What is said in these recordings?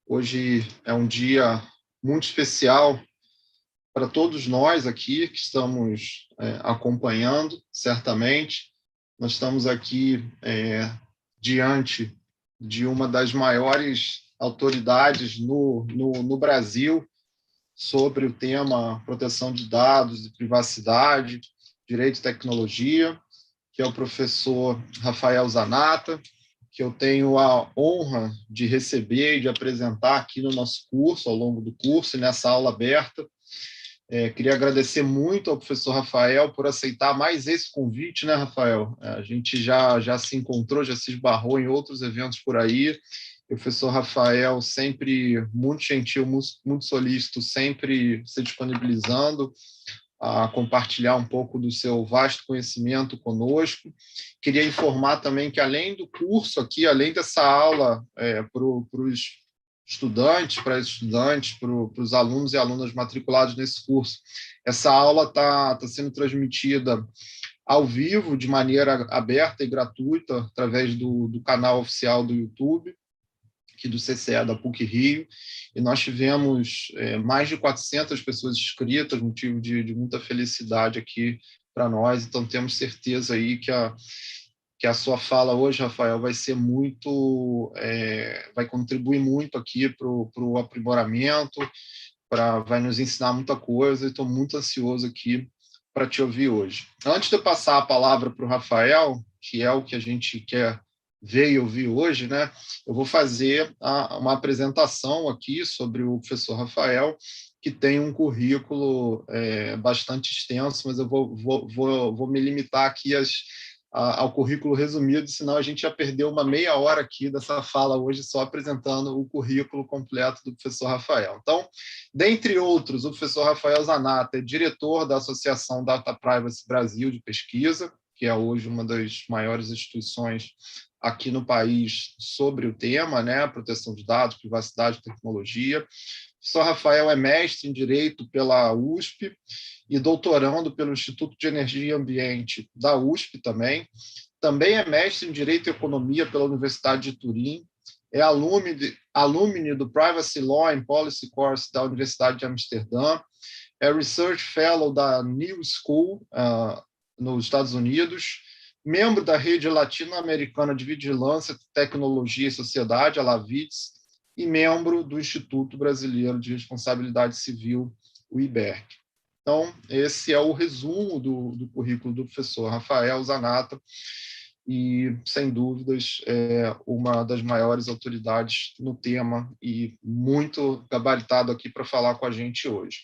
Hoje é um dia muito especial para todos nós aqui que estamos acompanhando, certamente. Nós estamos aqui diante de uma das maiores autoridades no Brasil sobre o tema proteção de dados e privacidade, direito e tecnologia, que é o professor Rafael Zanata, que eu tenho a honra de receber e de apresentar aqui no nosso curso, ao longo do curso e nessa aula aberta. Queria agradecer muito ao professor Rafael por aceitar mais esse convite, né, Rafael? A gente já se encontrou, já se esbarrou em outros eventos por aí. O professor Rafael sempre muito gentil, muito solícito, sempre se disponibilizando a compartilhar um pouco do seu vasto conhecimento conosco. Queria informar também que, além do curso aqui, além dessa aula para os estudantes, para os estudantes, para os alunos e alunas matriculados nesse curso, essa aula está sendo transmitida ao vivo, de maneira aberta e gratuita, através do canal oficial do YouTube, aqui do CCE da PUC-Rio, e nós tivemos mais de 400 pessoas inscritas, motivo de muita felicidade aqui para nós, então temos certeza aí que a sua fala hoje, Rafael, vai ser vai contribuir muito aqui para o aprimoramento, vai nos ensinar muita coisa, e estou muito ansioso aqui para te ouvir hoje. Antes de eu passar a palavra para o Rafael, que é o que a gente quer ver e ouvir hoje, né, eu vou fazer uma apresentação aqui sobre o professor Rafael, que tem um currículo bastante extenso, mas eu vou me limitar aqui ao currículo resumido, senão a gente já perdeu uma meia hora aqui dessa fala hoje só apresentando o currículo completo do professor Rafael. Então, dentre outros, o professor Rafael Zanata é diretor da Associação Data Privacy Brasil de Pesquisa, que é hoje uma das maiores instituições aqui no país sobre o tema, né, proteção de dados, privacidade e tecnologia. O professor Rafael é mestre em Direito pela USP e doutorando pelo Instituto de Energia e Ambiente da USP também. Também é mestre em Direito e Economia pela Universidade de Turim. É alumni do Privacy Law and Policy Course da Universidade de Amsterdã. É Research Fellow da New School, nos Estados Unidos. Membro da Rede Latino-Americana de Vigilância, Tecnologia e Sociedade, a LAVITS, e membro do Instituto Brasileiro de Responsabilidade Civil, o IBERC. Então, esse é o resumo do currículo do professor Rafael Zanata, e, sem dúvidas, é uma das maiores autoridades no tema e muito gabaritado aqui para falar com a gente hoje.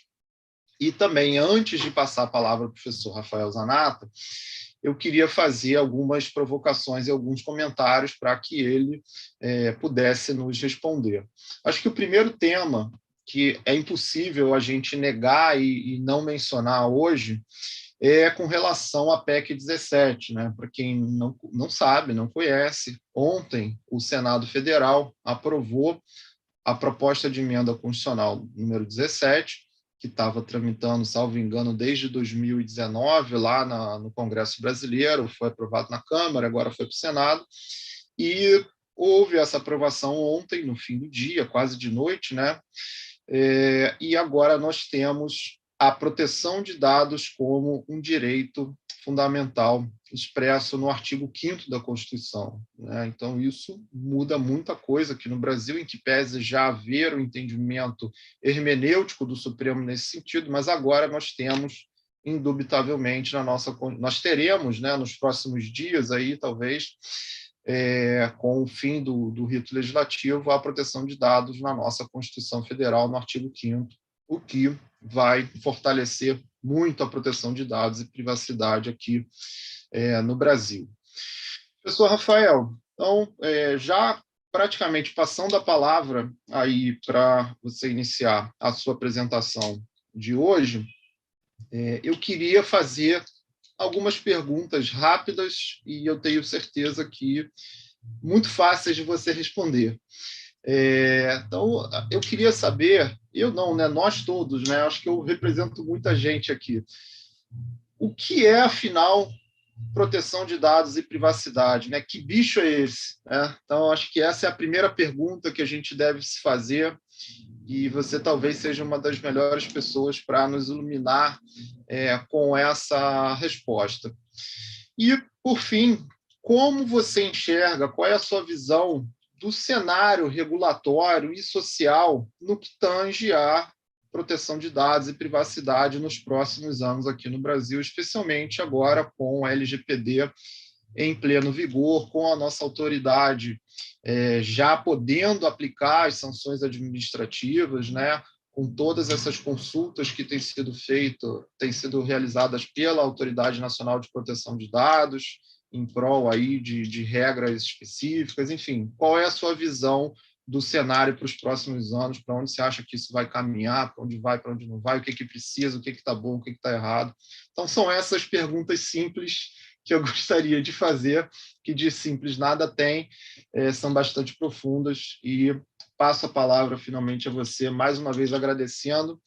E também, antes de passar a palavra ao professor Rafael Zanata, eu queria fazer algumas provocações e alguns comentários para que ele pudesse nos responder. Acho que o primeiro tema que é impossível a gente negar e não mencionar hoje é com relação à PEC 17. Né? Para quem não sabe, não conhece, ontem o Senado Federal aprovou a proposta de emenda constitucional número 17, que estava tramitando, salvo engano, desde 2019, lá no Congresso Brasileiro, foi aprovado na Câmara, agora foi para o Senado, e houve essa aprovação ontem, no fim do dia, quase de noite, né? E agora nós temos a proteção de dados como um direito fundamental expresso no artigo 5º da Constituição. Né? Então, isso muda muita coisa aqui no Brasil, em que pese já haver o entendimento hermenêutico do Supremo nesse sentido, mas agora nós temos, indubitavelmente, nós teremos, né, nos próximos dias, aí, talvez, com o fim do rito legislativo, a proteção de dados na nossa Constituição Federal, no artigo 5º, o que vai fortalecer muito a proteção de dados e privacidade aqui no Brasil. Professor Rafael, então, já praticamente passando a palavra aí para você iniciar a sua apresentação de hoje, eu queria fazer algumas perguntas rápidas e eu tenho certeza que muito fáceis de você responder. Então, eu queria saber, eu não, né, nós todos, né, acho que eu represento muita gente aqui, o que é, afinal, proteção de dados e privacidade, né? Que bicho é esse? Né? Então, acho que essa é a primeira pergunta que a gente deve se fazer, e você talvez seja uma das melhores pessoas para nos iluminar com essa resposta. E, por fim, como você enxerga, qual é a sua visão do cenário regulatório e social no que tange à proteção de dados e privacidade nos próximos anos aqui no Brasil, especialmente agora com o LGPD em pleno vigor, com a nossa autoridade já podendo aplicar as sanções administrativas, né, com todas essas consultas que têm sido realizadas pela Autoridade Nacional de Proteção de Dados, em prol aí de regras específicas, enfim, qual é a sua visão do cenário para os próximos anos, para onde você acha que isso vai caminhar, para onde vai, para onde não vai, o que precisa, o que está bom, o que está errado. Então, são essas perguntas simples que eu gostaria de fazer, que de simples nada tem, são bastante profundas, e passo a palavra finalmente a você, mais uma vez agradecendo,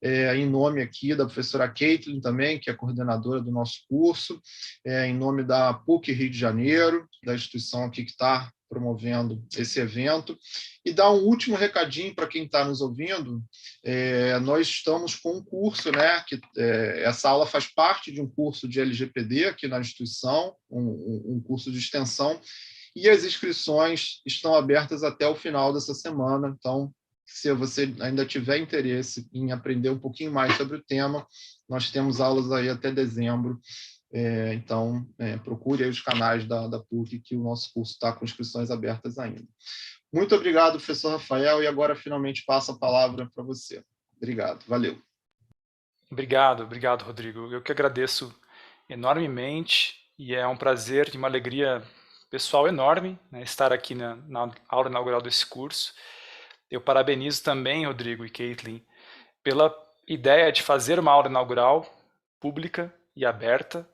em nome aqui da professora Caitlin também, que é coordenadora do nosso curso, em nome da PUC Rio de Janeiro, da instituição aqui que está promovendo esse evento, e dar um último recadinho para quem está nos ouvindo. Nós estamos com um curso, né, essa aula faz parte de um curso de LGPD aqui na instituição, um curso de extensão, e as inscrições estão abertas até o final dessa semana. Então, se você ainda tiver interesse em aprender um pouquinho mais sobre o tema, nós temos aulas aí até dezembro. Então, procure aí os canais da PUC, que o nosso curso está com inscrições abertas ainda. Muito obrigado, professor Rafael, e agora finalmente passo a palavra para você. Obrigado, valeu. Obrigado, Rodrigo. Eu que agradeço enormemente, e é um prazer e uma alegria pessoal enorme, né, estar aqui na aula inaugural desse curso. Eu parabenizo também, Rodrigo e Caitlin, pela ideia de fazer uma aula inaugural pública e aberta.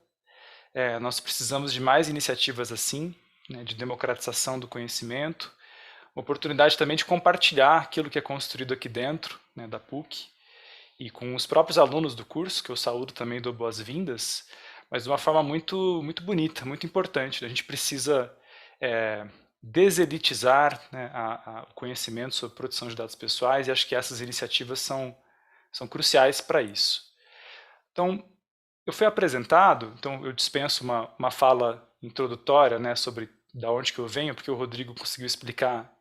Nós precisamos de mais iniciativas assim, né, de democratização do conhecimento, oportunidade também de compartilhar aquilo que é construído aqui dentro, né, da PUC, e com os próprios alunos do curso, que eu saúdo também e dou boas-vindas, mas de uma forma muito, muito bonita, muito importante. A gente precisa deselitizar, né, o conhecimento sobre proteção de dados pessoais, e acho que essas iniciativas são cruciais para isso. Então, eu fui apresentado, então eu dispenso uma fala introdutória, né, sobre da onde que eu venho, porque o Rodrigo conseguiu explicar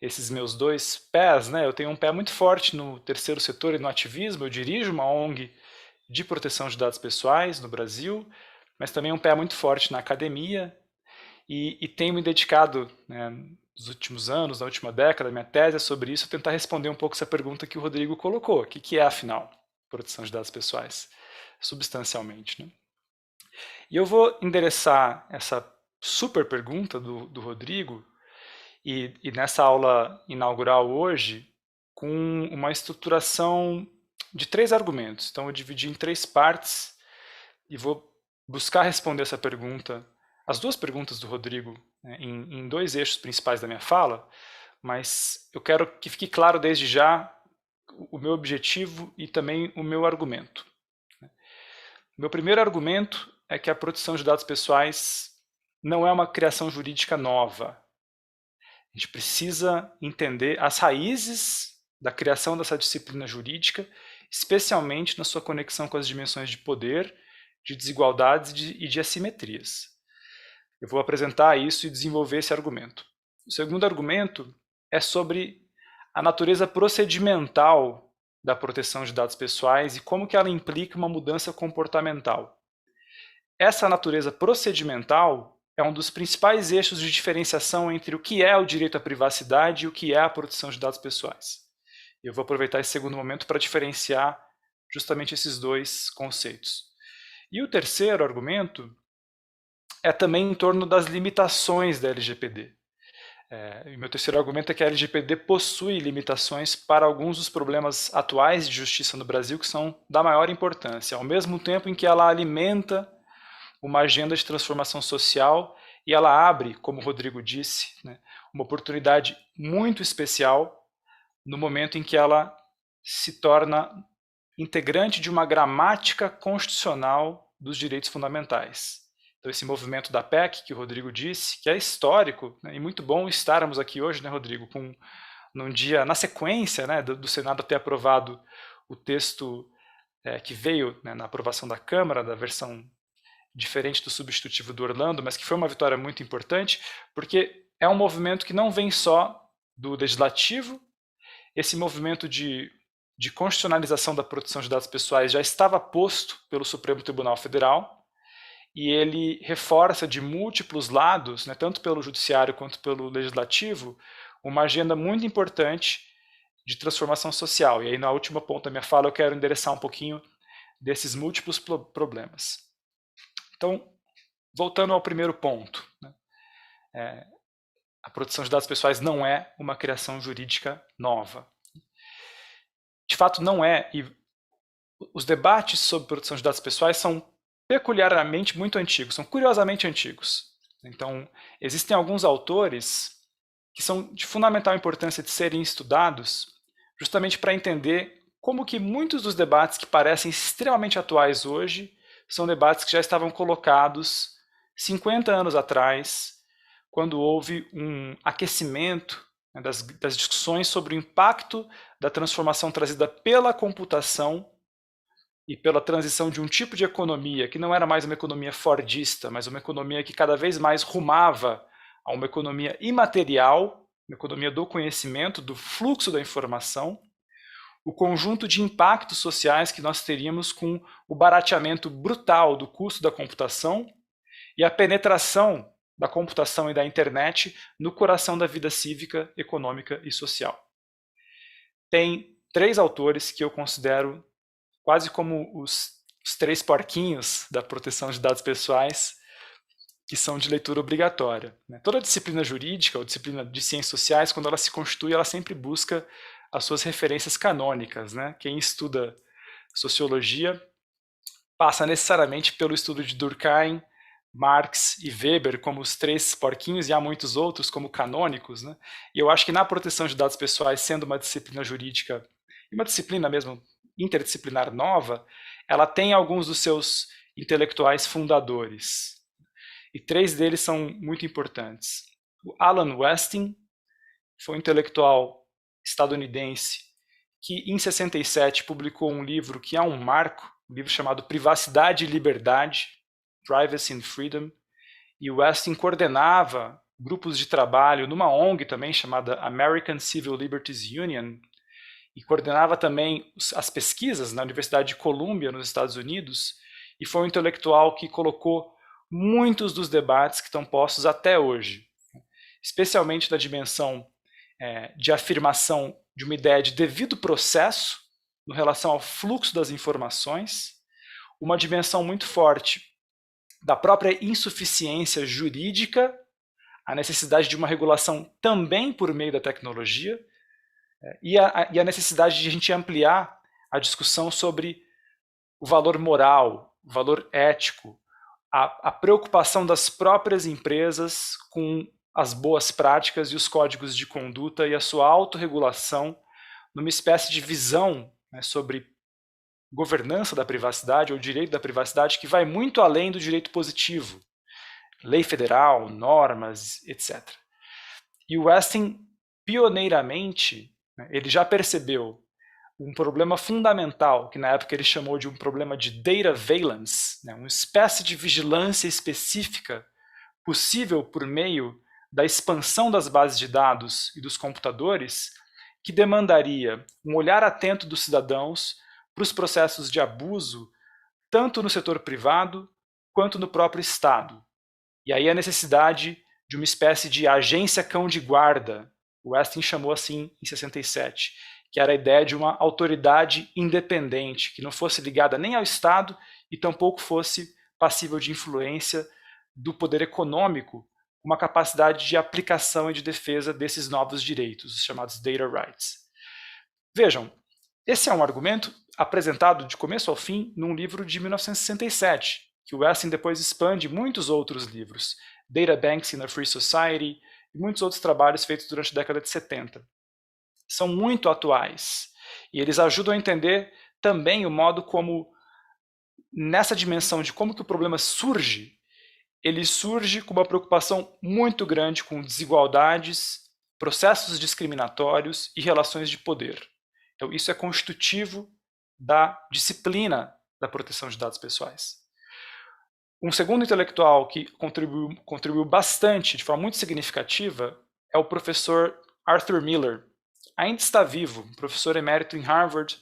esses meus dois pés, né? Eu tenho um pé muito forte no terceiro setor e no ativismo. Eu dirijo uma ONG de proteção de dados pessoais no Brasil, mas também um pé muito forte na academia, e tenho me dedicado, né, nos últimos anos, na última década, minha tese é sobre isso, tentar responder um pouco essa pergunta que o Rodrigo colocou: o que é, afinal, proteção de dados pessoais, substancialmente, né? E eu vou endereçar essa super pergunta do Rodrigo, e nessa aula inaugural hoje, com uma estruturação de 3 argumentos. Então eu dividi em 3 partes e vou buscar responder essa pergunta, as 2 perguntas do Rodrigo, né, em 2 eixos principais da minha fala, mas eu quero que fique claro desde já o meu objetivo e também o meu argumento. Meu primeiro argumento é que a proteção de dados pessoais não é uma criação jurídica nova. A gente precisa entender as raízes da criação dessa disciplina jurídica, especialmente na sua conexão com as dimensões de poder, de desigualdades e de assimetrias. Eu vou apresentar isso e desenvolver esse argumento. O segundo argumento é sobre a natureza procedimental da proteção de dados pessoais e como que ela implica uma mudança comportamental. Essa natureza procedimental é um dos principais eixos de diferenciação entre o que é o direito à privacidade e o que é a proteção de dados pessoais. Eu vou aproveitar esse segundo momento para diferenciar justamente esses 2 conceitos. E o terceiro argumento é também em torno das limitações da LGPD. O meu terceiro argumento é que a LGPD possui limitações para alguns dos problemas atuais de justiça no Brasil, que são da maior importância, ao mesmo tempo em que ela alimenta uma agenda de transformação social, e ela abre, como o Rodrigo disse, né, uma oportunidade muito especial no momento em que ela se torna integrante de uma gramática constitucional dos direitos fundamentais. Então, esse movimento da PEC, que o Rodrigo disse, que é histórico, né, e muito bom estarmos aqui hoje, né, Rodrigo, num dia, na sequência, né, do Senado ter aprovado o texto que veio, né, na aprovação da Câmara, da versão diferente do substitutivo do Orlando, mas que foi uma vitória muito importante, porque é um movimento que não vem só do legislativo. Esse movimento de constitucionalização da proteção de dados pessoais já estava posto pelo Supremo Tribunal Federal, e ele reforça de múltiplos lados, né, tanto pelo judiciário quanto pelo legislativo, uma agenda muito importante de transformação social. E aí, na última ponta da minha fala, eu quero endereçar um pouquinho desses múltiplos problemas. Então, voltando ao primeiro ponto, né, a proteção de dados pessoais não é uma criação jurídica nova. De fato, não é. E os debates sobre proteção de dados pessoais são peculiarmente muito antigos, são curiosamente antigos. Então, existem alguns autores que são de fundamental importância de serem estudados, justamente para entender como que muitos dos debates que parecem extremamente atuais hoje são debates que já estavam colocados 50 anos atrás, quando houve um aquecimento, né, das discussões sobre o impacto da transformação trazida pela computação e pela transição de um tipo de economia que não era mais uma economia fordista, mas uma economia que cada vez mais rumava a uma economia imaterial, uma economia do conhecimento, do fluxo da informação, o conjunto de impactos sociais que nós teríamos com o barateamento brutal do custo da computação e a penetração da computação e da internet no coração da vida cívica, econômica e social. Tem 3 autores que eu considero quase como os 3 porquinhos da proteção de dados pessoais, que são de leitura obrigatória. Toda disciplina jurídica ou disciplina de ciências sociais, quando ela se constitui, ela sempre busca as suas referências canônicas. Quem estuda sociologia passa necessariamente pelo estudo de Durkheim, Marx e Weber como os 3 porquinhos, e há muitos outros como canônicos. E eu acho que na proteção de dados pessoais, sendo uma disciplina jurídica, e uma disciplina mesmo interdisciplinar nova, ela tem alguns dos seus intelectuais fundadores. E 3 deles são muito importantes. O Alan Westing foi um intelectual estadunidense que, em 67, publicou um livro que é um marco, um livro chamado Privacidade e Liberdade, Privacy and Freedom, e o Westing coordenava grupos de trabalho numa ONG também chamada American Civil Liberties Union, e coordenava também as pesquisas na Universidade de Columbia, nos Estados Unidos, e foi um intelectual que colocou muitos dos debates que estão postos até hoje, especialmente da dimensão de afirmação de uma ideia de devido processo em relação ao fluxo das informações, uma dimensão muito forte da própria insuficiência jurídica, a necessidade de uma regulação também por meio da tecnologia, e a necessidade de a gente ampliar a discussão sobre o valor moral, o valor ético, a preocupação das próprias empresas com as boas práticas e os códigos de conduta e a sua autorregulação numa espécie de visão sobre governança da privacidade ou direito da privacidade que vai muito além do direito positivo, lei federal, normas, etc. E o Westing, pioneiramente, ele já percebeu um problema fundamental, que na época ele chamou de um problema de data valence, uma espécie de vigilância específica possível por meio da expansão das bases de dados e dos computadores, que demandaria um olhar atento dos cidadãos para os processos de abuso, tanto no setor privado quanto no próprio Estado. E aí a necessidade de uma espécie de agência cão de guarda, o Westing chamou assim em 67, que era a ideia de uma autoridade independente, que não fosse ligada nem ao Estado e tampouco fosse passível de influência do poder econômico, uma capacidade de aplicação e de defesa desses novos direitos, os chamados data rights. Vejam, esse é um argumento apresentado de começo ao fim num livro de 1967, que o Westing depois expande em muitos outros livros, Data Banks in a Free Society e muitos outros trabalhos feitos durante a década de 70. São muito atuais e eles ajudam a entender também o modo como, nessa dimensão de como que o problema surge, ele surge com uma preocupação muito grande com desigualdades, processos discriminatórios e relações de poder. Então, isso é constitutivo da disciplina da proteção de dados pessoais. Um segundo intelectual que contribuiu bastante, de forma muito significativa, é o professor Arthur Miller. Ainda está vivo, professor emérito em Harvard,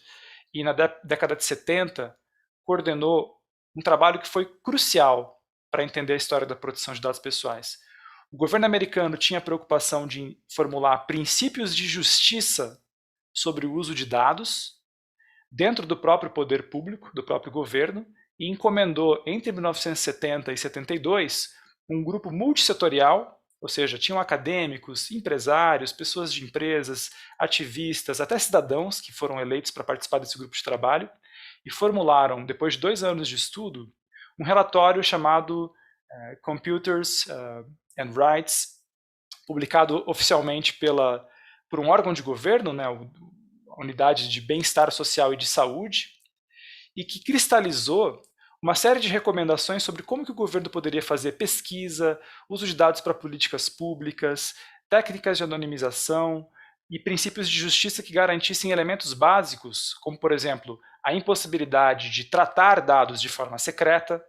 e na década de 70 coordenou um trabalho que foi crucial para entender a história da proteção de dados pessoais. O governo americano tinha a preocupação de formular princípios de justiça sobre o uso de dados dentro do próprio poder público, do próprio governo, e encomendou, entre 1970 e 72, um grupo multissetorial, ou seja, tinham acadêmicos, empresários, pessoas de empresas, ativistas, até cidadãos que foram eleitos para participar desse grupo de trabalho, e formularam, depois de 2 anos de estudo, um relatório chamado Computers and Rights, publicado oficialmente por um órgão de governo, né, a Unidade de Bem-Estar Social e de Saúde, e que cristalizou uma série de recomendações sobre como que o governo poderia fazer pesquisa, uso de dados para políticas públicas, técnicas de anonimização e princípios de justiça que garantissem elementos básicos, como, por exemplo, a impossibilidade de tratar dados de forma secreta,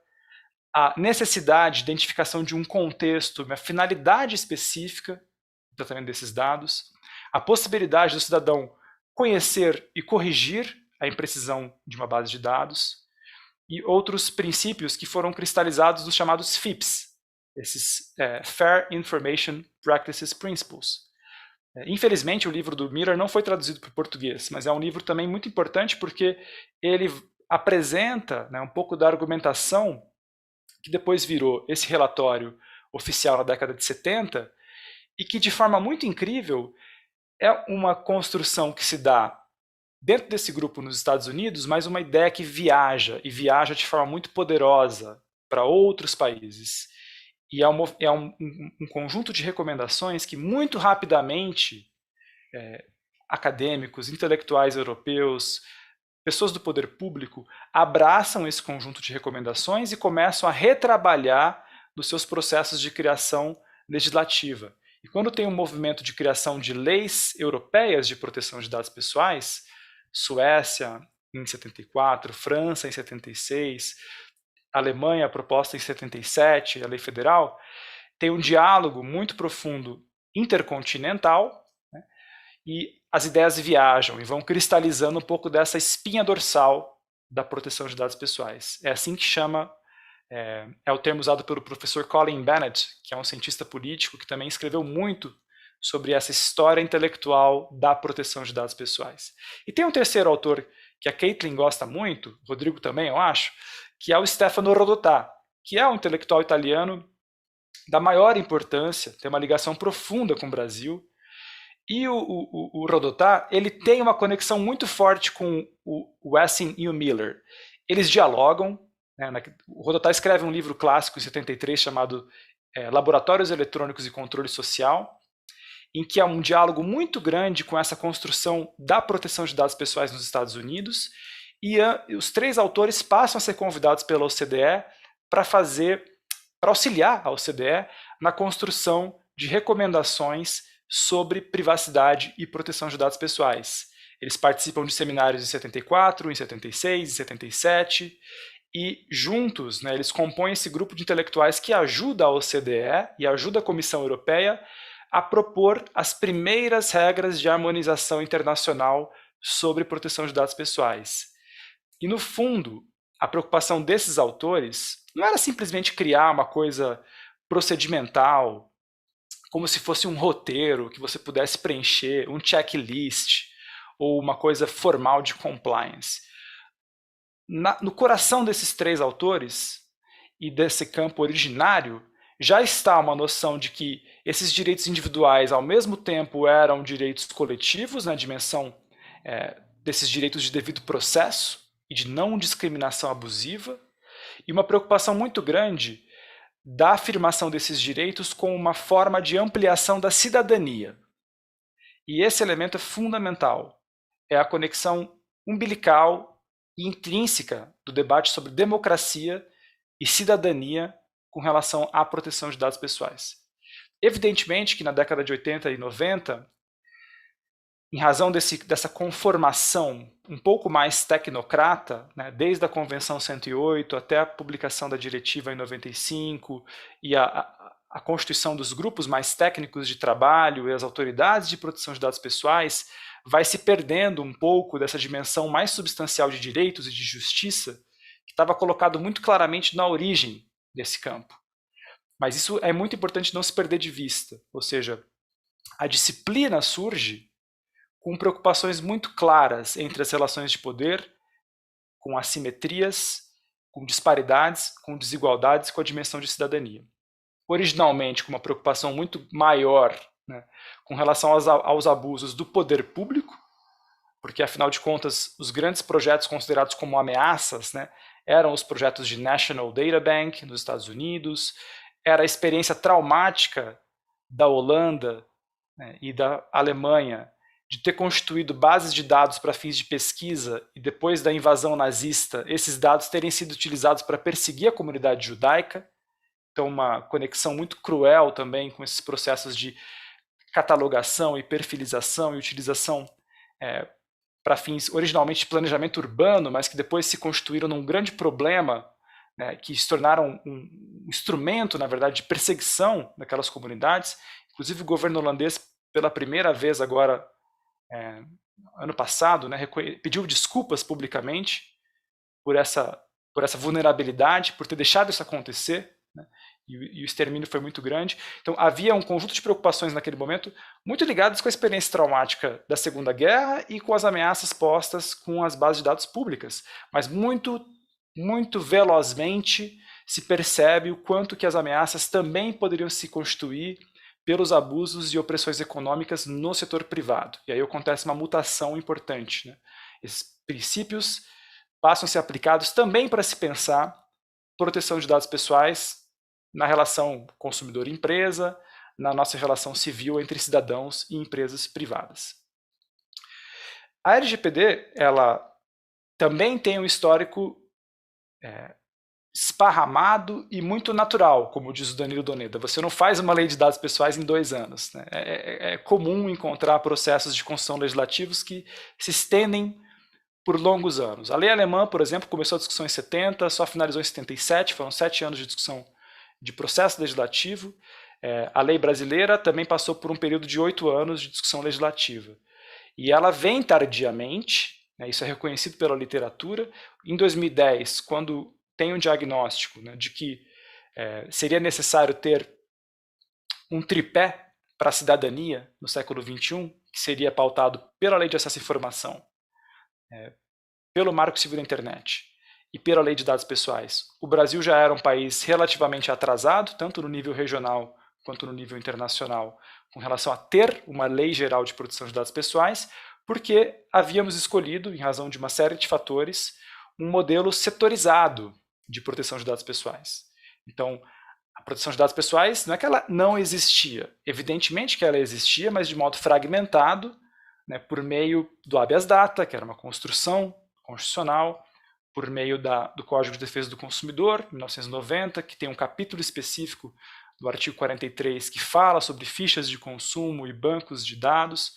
a necessidade de identificação de um contexto, uma finalidade específica do tratamento desses dados, a possibilidade do cidadão conhecer e corrigir a imprecisão de uma base de dados, e outros princípios que foram cristalizados nos chamados FIPS, esses Fair Information Practices Principles. Infelizmente, o livro do Miller não foi traduzido para o português, mas é um livro também muito importante porque ele apresenta, né, um pouco da argumentação que depois virou esse relatório oficial na década de 70 e que, de forma muito incrível, é uma construção que se dá dentro desse grupo nos Estados Unidos, mas uma ideia que viaja, e viaja de forma muito poderosa para outros países. E é um conjunto de recomendações que muito rapidamente acadêmicos, intelectuais europeus, pessoas do poder público abraçam esse conjunto de recomendações e começam a retrabalhar nos seus processos de criação legislativa. E quando tem um movimento de criação de leis europeias de proteção de dados pessoais, Suécia em 74, França em 76, Alemanha, a proposta em 77, a lei federal, tem um diálogo muito profundo intercontinental, né, e as ideias viajam e vão cristalizando um pouco dessa espinha dorsal da proteção de dados pessoais. É assim que chama, é o termo usado pelo professor Colin Bennett, que é um cientista político que também escreveu muito sobre essa história intelectual da proteção de dados pessoais. E tem um terceiro autor que a Caitlin gosta muito, Rodrigo também, eu acho, que é o Stefano Rodotà, que é um intelectual italiano da maior importância, tem uma ligação profunda com o Brasil. E o Rodotà, ele tem uma conexão muito forte com o Wessing e o Miller. Eles dialogam, né, o Rodotà escreve um livro clássico em 73 chamado Laboratórios Eletrônicos e Controle Social, em que há um diálogo muito grande com essa construção da proteção de dados pessoais nos Estados Unidos, e os 3 autores passam a ser convidados pela OCDE para auxiliar a OCDE na construção de recomendações sobre privacidade e proteção de dados pessoais. Eles participam de seminários em 74, em 76, em 77, e juntos, né, eles compõem esse grupo de intelectuais que ajuda a OCDE e ajuda a Comissão Europeia a propor as primeiras regras de harmonização internacional sobre proteção de dados pessoais. E, no fundo, a preocupação desses autores não era simplesmente criar uma coisa procedimental, como se fosse um roteiro que você pudesse preencher, um checklist, ou uma coisa formal de compliance. No coração desses 3 autores e desse campo originário, já está uma noção de que esses direitos individuais, ao mesmo tempo, eram direitos coletivos, na dimensão desses direitos de devido processo e de não discriminação abusiva, e uma preocupação muito grande da afirmação desses direitos como uma forma de ampliação da cidadania. E esse elemento é fundamental. É a conexão umbilical e intrínseca do debate sobre democracia e cidadania com relação à proteção de dados pessoais. Evidentemente que na década de 80 e 90, em razão dessa conformação um pouco mais tecnocrata, né, desde a Convenção 108 até a publicação da diretiva em 95 e a constituição dos grupos mais técnicos de trabalho e as autoridades de proteção de dados pessoais, vai se perdendo um pouco dessa dimensão mais substancial de direitos e de justiça, que estava colocado muito claramente na origem desse campo. Mas isso é muito importante não se perder de vista, ou seja, a disciplina surge com preocupações muito claras entre as relações de poder, com assimetrias, com disparidades, com desigualdades, com a dimensão de cidadania. Originalmente com uma preocupação muito maior, né, com relação aos abusos do poder público, porque afinal de contas os grandes projetos considerados como ameaças, né, eram os projetos de National Data Bank nos Estados Unidos, era a experiência traumática da Holanda, né, e da Alemanha, de ter constituído bases de dados para fins de pesquisa e depois da invasão nazista, esses dados terem sido utilizados para perseguir a comunidade judaica. Então, uma conexão muito cruel também com esses processos de catalogação e perfilização e utilização para fins originalmente de planejamento urbano, mas que depois se constituíram num grande problema, né, que se tornaram um instrumento, na verdade, de perseguição daquelas comunidades. Inclusive o governo holandês, pela primeira vez agora, ano passado, né, pediu desculpas publicamente por essa vulnerabilidade, por ter deixado isso acontecer, né, e o extermínio foi muito grande. Então havia um conjunto de preocupações naquele momento muito ligadas com a experiência traumática da Segunda Guerra e com as ameaças postas com as bases de dados públicas, mas muito velozmente se percebe o quanto que as ameaças também poderiam se constituir pelos abusos e opressões econômicas no setor privado. E aí acontece uma mutação importante, né? Esses princípios passam a ser aplicados também para se pensar proteção de dados pessoais na relação consumidor-empresa, na nossa relação civil entre cidadãos e empresas privadas. A LGPD, ela também tem um histórico esparramado e muito natural, como diz o Danilo Doneda. Você não faz uma lei de dados pessoais em 2 anos. Né? É comum encontrar processos de construção legislativos que se estendem por longos anos. A lei alemã, por exemplo, começou a discussão em 70, só finalizou em 77, foram 7 anos de discussão de processo legislativo. A lei brasileira também passou por um período de 8 anos de discussão legislativa. E ela vem tardiamente, né, isso é reconhecido pela literatura. Em 2010, quando tem um diagnóstico, né, de que seria necessário ter um tripé para a cidadania no século XXI, que seria pautado pela Lei de Acesso à Informação, pelo Marco Civil da Internet e pela Lei de Dados Pessoais. O Brasil já era um país relativamente atrasado, tanto no nível regional quanto no nível internacional, com relação a ter uma lei geral de proteção de dados pessoais, porque havíamos escolhido, em razão de uma série de fatores, um modelo setorizado de proteção de dados pessoais. Então, a proteção de dados pessoais não é que ela não existia, evidentemente que ela existia, mas de modo fragmentado, né, por meio do habeas data, que era uma construção constitucional, por meio do Código de Defesa do Consumidor, 1990, que tem um capítulo específico do artigo 43 que fala sobre fichas de consumo e bancos de dados,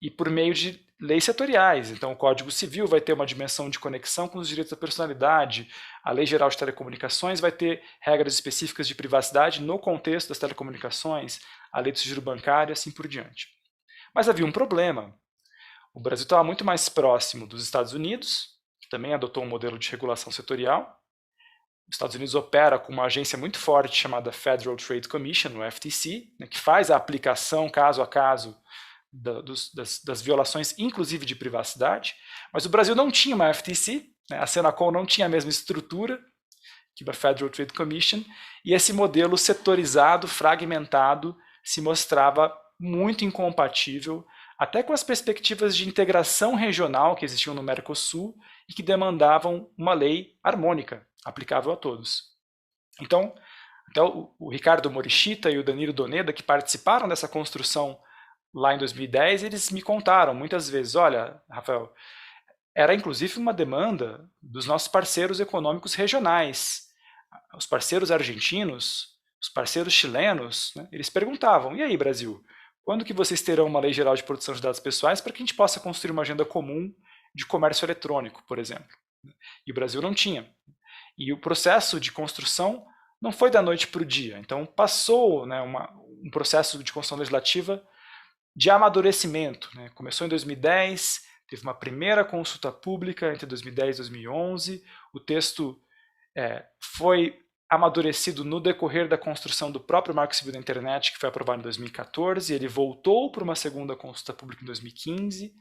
e por meio de leis setoriais. Então, o Código Civil vai ter uma dimensão de conexão com os direitos da personalidade, a Lei Geral de Telecomunicações vai ter regras específicas de privacidade no contexto das telecomunicações, a Lei do Sigilo Bancário e assim por diante. Mas havia um problema. O Brasil estava muito mais próximo dos Estados Unidos, que também adotou um modelo de regulação setorial. Os Estados Unidos opera com uma agência muito forte chamada Federal Trade Commission, o FTC, né, que faz a aplicação caso a caso das violações, inclusive de privacidade, mas o Brasil não tinha uma FTC, né, a Senacom não tinha a mesma estrutura que a Federal Trade Commission, e esse modelo setorizado, fragmentado, se mostrava muito incompatível, até com as perspectivas de integração regional que existiam no Mercosul e que demandavam uma lei harmônica, aplicável a todos. Então, até o Ricardo Morishita e o Danilo Doneda, que participaram dessa construção lá em 2010, eles me contaram muitas vezes, olha, Rafael, era inclusive uma demanda dos nossos parceiros econômicos regionais. os parceiros argentinos, os parceiros chilenos, né, eles perguntavam, e aí, Brasil, quando que vocês terão uma lei geral de proteção de dados pessoais para que a gente possa construir uma agenda comum de comércio eletrônico, por exemplo? E o Brasil não tinha. E o processo de construção não foi da noite para o dia. Então, passou, né, um processo de construção legislativa de amadurecimento. Né? Começou em 2010, teve uma primeira consulta pública entre 2010 e 2011. O texto foi amadurecido no decorrer da construção do próprio Marco Civil da Internet, que foi aprovado em 2014. Ele voltou para uma segunda consulta pública em 2015.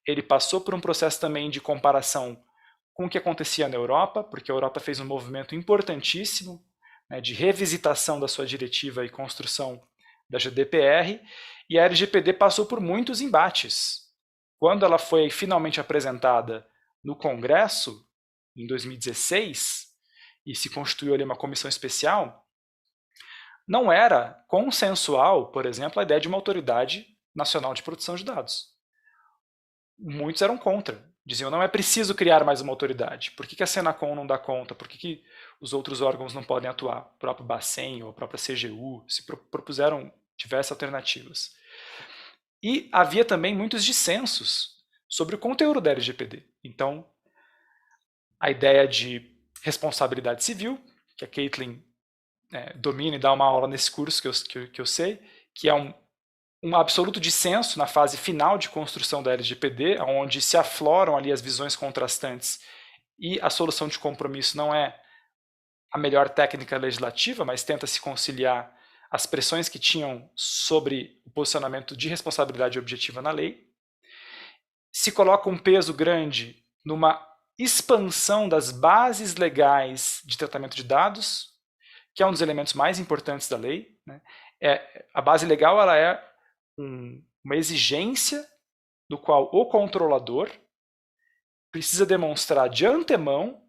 Ele passou por um processo também de comparação com o que acontecia na Europa, porque a Europa fez um movimento importantíssimo, né, de revisitação da sua diretiva e construção da GDPR, e a LGPD passou por muitos embates. Quando ela foi finalmente apresentada no Congresso, em 2016, e se constituiu ali uma comissão especial, não era consensual, por exemplo, a ideia de uma autoridade nacional de proteção de dados. Muitos eram contra. Diziam, não é preciso criar mais uma autoridade. Por que a Senacom não dá conta? Por que os outros órgãos não podem atuar? O próprio Bacen ou a própria CGU se propuseram diversas alternativas. E havia também muitos dissensos sobre o conteúdo da LGPD. Então, a ideia de responsabilidade civil, que a Caitlin domina e dá uma aula nesse curso que eu sei, que é um absoluto dissenso na fase final de construção da LGPD, onde se afloram ali as visões contrastantes e a solução de compromisso não é a melhor técnica legislativa, mas tenta se conciliar as pressões que tinham sobre o posicionamento de responsabilidade objetiva na lei. Se coloca um peso grande numa expansão das bases legais de tratamento de dados, que é um dos elementos mais importantes da lei. Né? A base legal ela é uma exigência do qual o controlador precisa demonstrar de antemão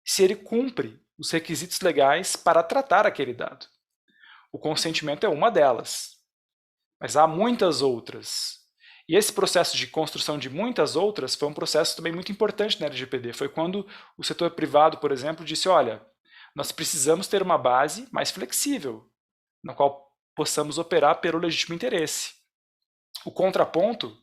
se ele cumpre os requisitos legais para tratar aquele dado. O consentimento é uma delas, mas há muitas outras. E esse processo de construção de muitas outras foi um processo também muito importante na LGPD. Foi quando o setor privado, por exemplo, disse, olha, nós precisamos ter uma base mais flexível, na qual possamos operar pelo legítimo interesse. O contraponto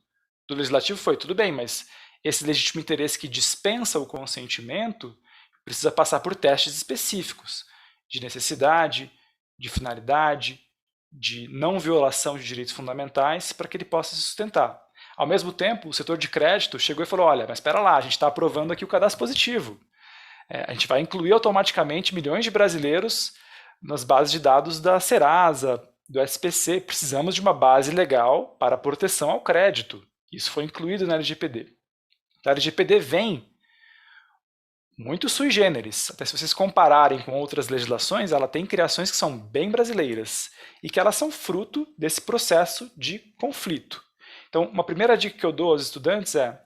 do legislativo foi, tudo bem, mas esse legítimo interesse que dispensa o consentimento precisa passar por testes específicos de necessidade, de finalidade, de não violação de direitos fundamentais para que ele possa se sustentar. Ao mesmo tempo, o setor de crédito chegou e falou, olha, mas espera lá, a gente está aprovando aqui o cadastro positivo. A gente vai incluir automaticamente milhões de brasileiros nas bases de dados da Serasa, do SPC, precisamos de uma base legal para proteção ao crédito. Isso foi incluído na LGPD. A LGPD vem muito sui generis. Até se vocês compararem com outras legislações, ela tem criações que são bem brasileiras e que elas são fruto desse processo de conflito. Então, uma primeira dica que eu dou aos estudantes é,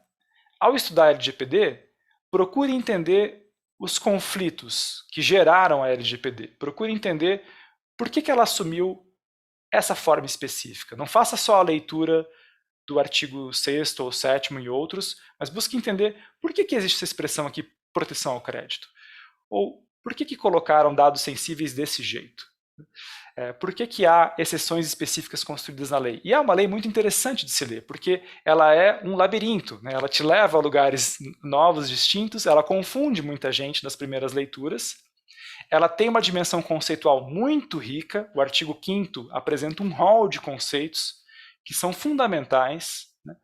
ao estudar a LGPD, procure entender os conflitos que geraram a LGPD. Procure entender por que ela assumiu essa forma específica. Não faça só a leitura do artigo 6º ou 7º e outros, mas busque entender por que existe essa expressão aqui, proteção ao crédito. Ou por que colocaram dados sensíveis desse jeito? Por que há exceções específicas construídas na lei? E é uma lei muito interessante de se ler, porque ela é um labirinto, né? Ela te leva a lugares novos, distintos, ela confunde muita gente nas primeiras leituras. Ela tem uma dimensão conceitual muito rica. O artigo 5º apresenta um rol de conceitos que são fundamentais, né?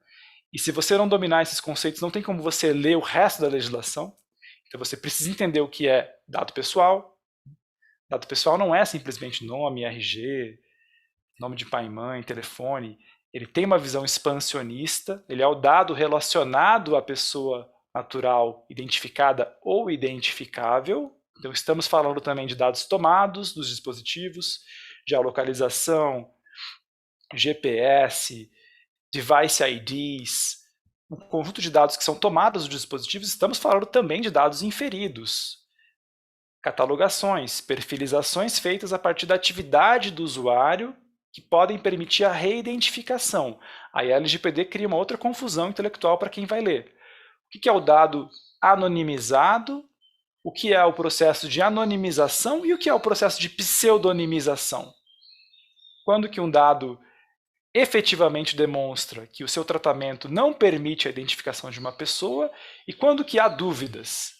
E se você não dominar esses conceitos, não tem como você ler o resto da legislação. Então você precisa entender o que é dado pessoal. Dado pessoal não é simplesmente nome, RG, nome de pai e mãe, telefone. Ele tem uma visão expansionista, ele é o dado relacionado à pessoa natural identificada ou identificável. Então, estamos falando também de dados tomados dos dispositivos, geolocalização, GPS, device IDs, um conjunto de dados que são tomados dos dispositivos. Estamos falando também de dados inferidos, catalogações, perfilizações feitas a partir da atividade do usuário que podem permitir a reidentificação. Aí a LGPD cria uma outra confusão intelectual para quem vai ler. O que é o dado anonimizado o que é o processo de anonimização e o que é o processo de pseudonimização. Quando que um dado efetivamente demonstra que o seu tratamento não permite a identificação de uma pessoa e quando que há dúvidas.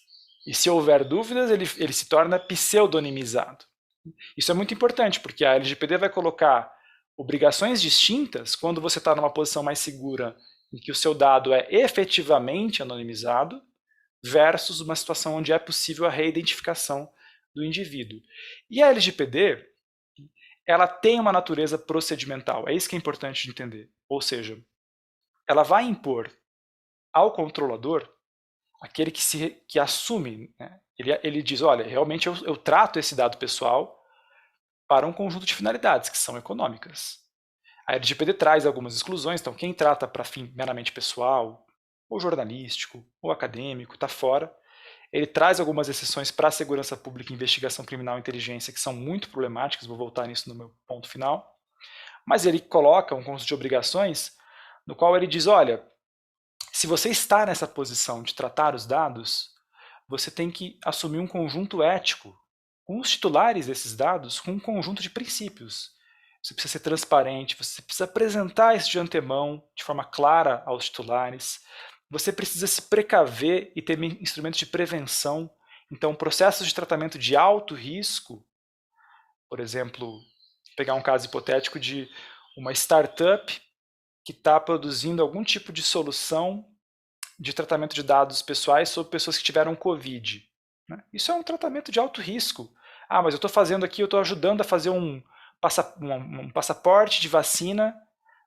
E se houver dúvidas, ele se torna pseudonimizado. Isso é muito importante, porque a LGPD vai colocar obrigações distintas quando você está numa posição mais segura em que o seu dado é efetivamente anonimizado versus uma situação onde é possível a reidentificação do indivíduo. E a LGPD, ela tem uma natureza procedimental, é isso que é importante de entender. Ou seja, ela vai impor ao controlador, aquele que assume, né? Ele diz, olha, realmente eu trato esse dado pessoal para um conjunto de finalidades que são econômicas. A LGPD traz algumas exclusões, então quem trata para fim meramente pessoal, ou jornalístico, ou acadêmico, está fora. Ele traz algumas exceções para a segurança pública, investigação criminal e inteligência, que são muito problemáticas, vou voltar nisso no meu ponto final. Mas ele coloca um conjunto de obrigações no qual ele diz, olha, se você está nessa posição de tratar os dados, você tem que assumir um conjunto ético com os titulares desses dados, com um conjunto de princípios. Você precisa ser transparente, você precisa apresentar isso de antemão, de forma clara aos titulares. Você precisa se precaver e ter instrumentos de prevenção. Então, processos de tratamento de alto risco, por exemplo, pegar um caso hipotético de uma startup que está produzindo algum tipo de solução de tratamento de dados pessoais sobre pessoas que tiveram Covid. Isso é um tratamento de alto risco. Ah, mas eu estou fazendo aqui, eu estou ajudando a fazer um passaporte de vacina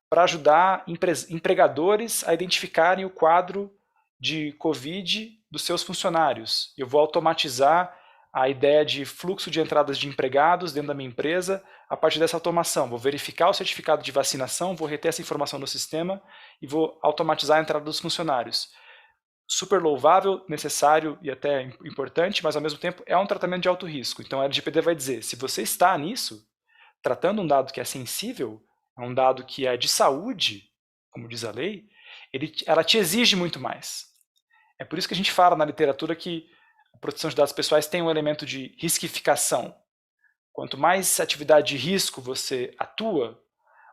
para ajudar empregadores a identificarem o quadro de Covid dos seus funcionários. Eu vou automatizar a ideia de fluxo de entradas de empregados dentro da minha empresa a partir dessa automação. Vou verificar o certificado de vacinação, vou reter essa informação no sistema e vou automatizar a entrada dos funcionários. Super louvável, necessário e até importante, mas ao mesmo tempo é um tratamento de alto risco. Então a LGPD vai dizer, se você está nisso, tratando um dado que é sensível, é um dado que é de saúde, como diz a lei, ela te exige muito mais. É por isso que a gente fala na literatura que a proteção de dados pessoais tem um elemento de risquificação. Quanto mais atividade de risco você atua,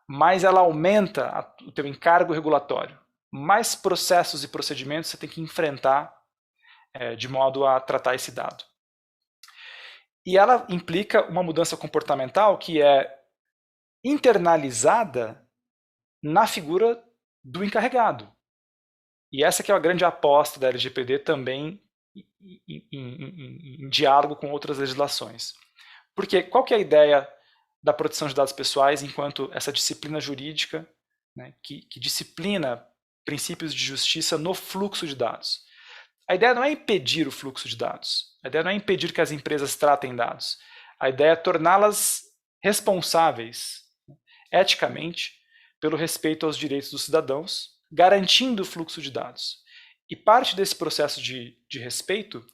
mais ela aumenta o teu encargo regulatório. Mais processos e procedimentos você tem que enfrentar de modo a tratar esse dado. E ela implica uma mudança comportamental que é internalizada na figura do encarregado. E essa que é a grande aposta da LGPD também em diálogo com outras legislações. Porque qual que é a ideia da proteção de dados pessoais enquanto essa disciplina jurídica, né, que disciplina princípios de justiça no fluxo de dados? A ideia não é impedir o fluxo de dados. A ideia não é impedir que as empresas tratem dados. A ideia é torná-las responsáveis, eticamente, pelo respeito aos direitos dos cidadãos, garantindo o fluxo de dados. E parte desse processo de respeito,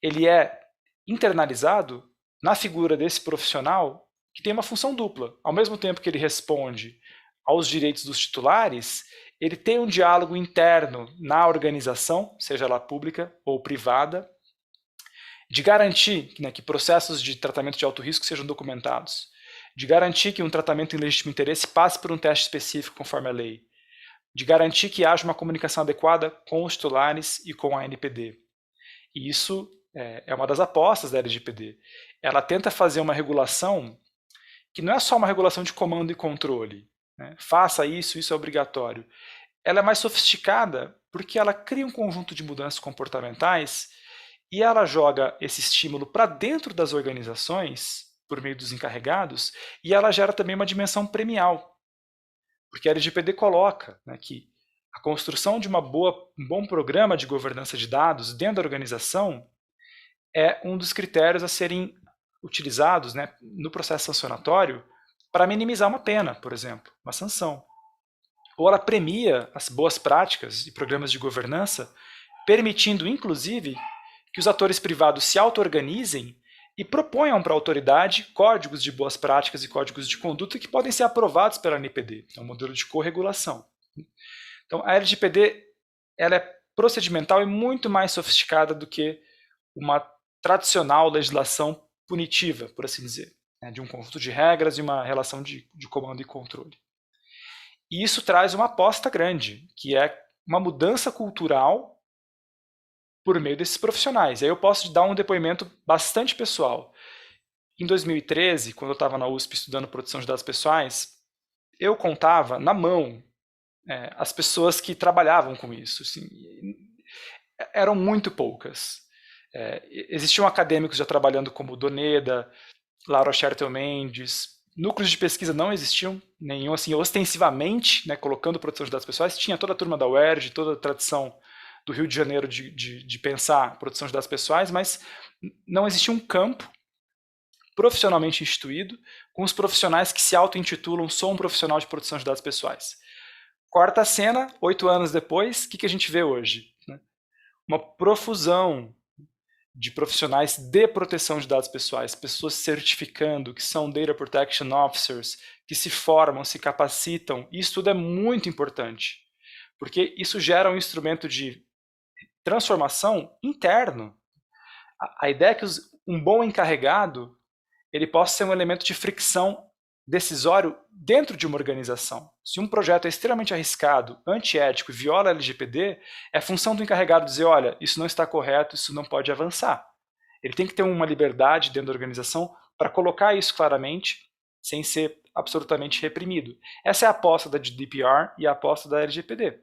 ele é internalizado na figura desse profissional que tem uma função dupla. Ao mesmo tempo que ele responde aos direitos dos titulares, ele tem um diálogo interno na organização, seja ela pública ou privada, de garantir que processos de tratamento de alto risco sejam documentados, de garantir que um tratamento em legítimo interesse passe por um teste específico conforme a lei, de garantir que haja uma comunicação adequada com os titulares e com a ANPD. E isso é uma das apostas da LGPD. Ela tenta fazer uma regulação que não é só uma regulação de comando e controle, né? Faça isso, isso é obrigatório. Ela é mais sofisticada porque ela cria um conjunto de mudanças comportamentais e ela joga esse estímulo para dentro das organizações, por meio dos encarregados, e ela gera também uma dimensão premial. Porque a LGPD coloca, né, que a construção de um bom programa de governança de dados dentro da organização é um dos critérios a serem utilizados, né, no processo sancionatório para minimizar uma pena, por exemplo, uma sanção. Ou ela premia as boas práticas e programas de governança, permitindo, inclusive, que os atores privados se auto-organizem e proponham para a autoridade códigos de boas práticas e códigos de conduta que podem ser aprovados pela ANPD. É um modelo de corregulação. Então, a LGPD ela é procedimental e muito mais sofisticada do que uma tradicional legislação punitiva, por assim dizer, né, de um conjunto de regras e uma relação de comando e controle. E isso traz uma aposta grande, que é uma mudança cultural por meio desses profissionais. E aí eu posso dar um depoimento bastante pessoal. Em 2013, quando eu estava na USP estudando proteção de dados pessoais, eu contava na mão as pessoas que trabalhavam com isso. Assim, eram muito poucas. Existiam acadêmicos já trabalhando como Doneda, Laura Schertel Mendes. Núcleos de pesquisa não existiam, nenhum assim, ostensivamente, né, colocando proteção de dados pessoais. Tinha toda a turma da UERJ, toda a tradição do Rio de Janeiro de pensar proteção de dados pessoais, mas não existia um campo profissionalmente instituído com os profissionais que se auto-intitulam sou um profissional de proteção de dados pessoais. Corta a cena, 8 anos depois, o que a gente vê hoje? Né? Uma profusão de profissionais de proteção de dados pessoais, pessoas certificando, que são Data Protection Officers, que se formam, se capacitam. Isso tudo é muito importante, porque isso gera um instrumento de transformação interno. A ideia é que um bom encarregado ele possa ser um elemento de fricção decisório dentro de uma organização. Se um projeto é extremamente arriscado, antiético e viola a LGPD, é função do encarregado dizer, olha, isso não está correto, isso não pode avançar. Ele tem que ter uma liberdade dentro da organização para colocar isso claramente, sem ser absolutamente reprimido. Essa é a aposta da GDPR e a aposta da LGPD.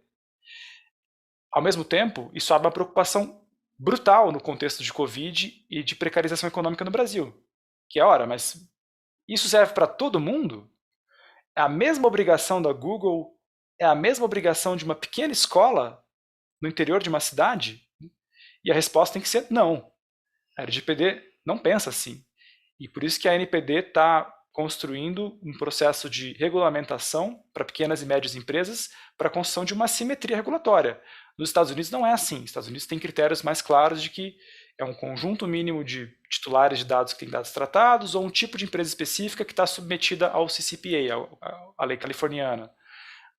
Ao mesmo tempo, isso abre uma preocupação brutal no contexto de Covid e de precarização econômica no Brasil. Que é, ora, mas isso serve para todo mundo? É a mesma obrigação da Google? É a mesma obrigação de uma pequena escola no interior de uma cidade? E a resposta tem que ser não. A LGPD não pensa assim. E por isso que a NPD está construindo um processo de regulamentação para pequenas e médias empresas para a construção de uma simetria regulatória. Nos Estados Unidos não é assim. Os Estados Unidos têm critérios mais claros de que é um conjunto mínimo de titulares de dados que têm dados tratados ou um tipo de empresa específica que está submetida ao CCPA, à lei californiana.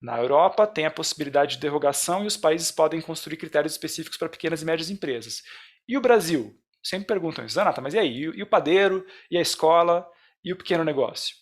Na Europa, tem a possibilidade de derrogação e os países podem construir critérios específicos para pequenas e médias empresas. E o Brasil? Sempre perguntam isso, Zanata, mas e aí? E o padeiro? E a escola? E o pequeno negócio?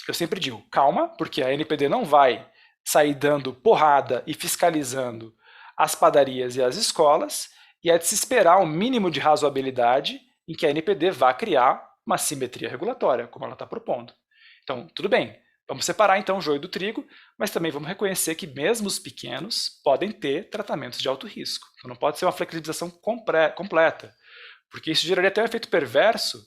Eu sempre digo, calma, porque a NPD não vai sair dando porrada e fiscalizando as padarias e as escolas, e é de se esperar um mínimo de razoabilidade em que a NPD vá criar uma simetria regulatória, como ela está propondo. Então, tudo bem, vamos separar então o joio do trigo, mas também vamos reconhecer que mesmo os pequenos podem ter tratamentos de alto risco. Então, não pode ser uma flexibilização completa, porque isso geraria até um efeito perverso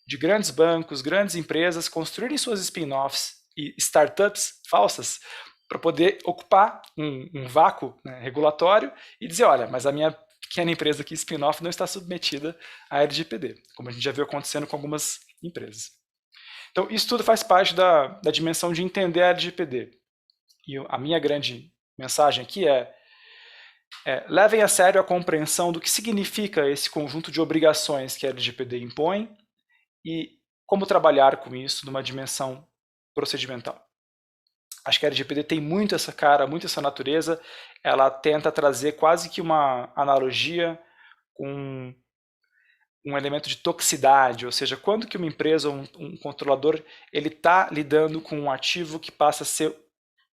de grandes bancos, grandes empresas construírem suas spin-offs e startups falsas para poder ocupar um vácuo, né, regulatório e dizer, olha, mas a minha pequena empresa aqui, spin-off, não está submetida à LGPD, como a gente já viu acontecendo com algumas empresas. Então, isso tudo faz parte da dimensão de entender a LGPD. E a minha grande mensagem aqui levem a sério a compreensão do que significa esse conjunto de obrigações que a LGPD impõe e como trabalhar com isso numa dimensão procedimental. Acho que a LGPD tem muito essa cara, muito essa natureza. Ela tenta trazer quase que uma analogia com um elemento de toxicidade, ou seja, quando que uma empresa ou um controlador ele está lidando com um ativo que passa a ser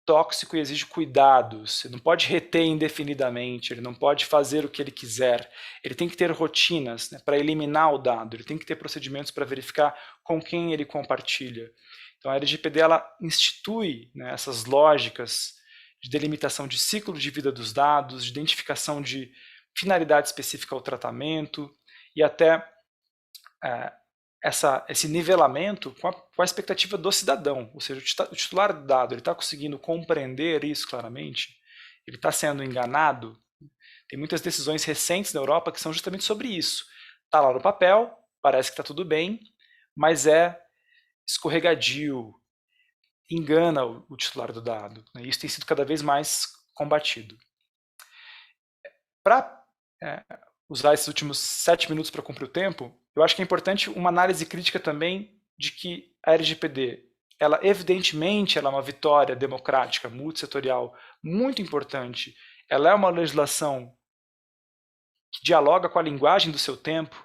tóxico e exige cuidados. Ele não pode reter indefinidamente, ele não pode fazer o que ele quiser. Ele tem que ter rotinas, né, para eliminar o dado, ele tem que ter procedimentos para verificar com quem ele compartilha. Então a LGPD ela institui, né, essas lógicas de delimitação de ciclo de vida dos dados, de identificação de finalidade específica ao tratamento e até esse nivelamento com a expectativa do cidadão, ou seja, o titular do dado ele está conseguindo compreender isso claramente, ele está sendo enganado. Tem muitas decisões recentes na Europa que são justamente sobre isso. Está lá no papel, parece que está tudo bem, mas é escorregadio, engana o titular do dado. Né? Isso tem sido cada vez mais combatido. Para usar esses últimos 7 minutos para cumprir o tempo, eu acho que é importante uma análise crítica também de que a LGPD, ela evidentemente ela é uma vitória democrática, multissetorial, muito importante. Ela é uma legislação que dialoga com a linguagem do seu tempo,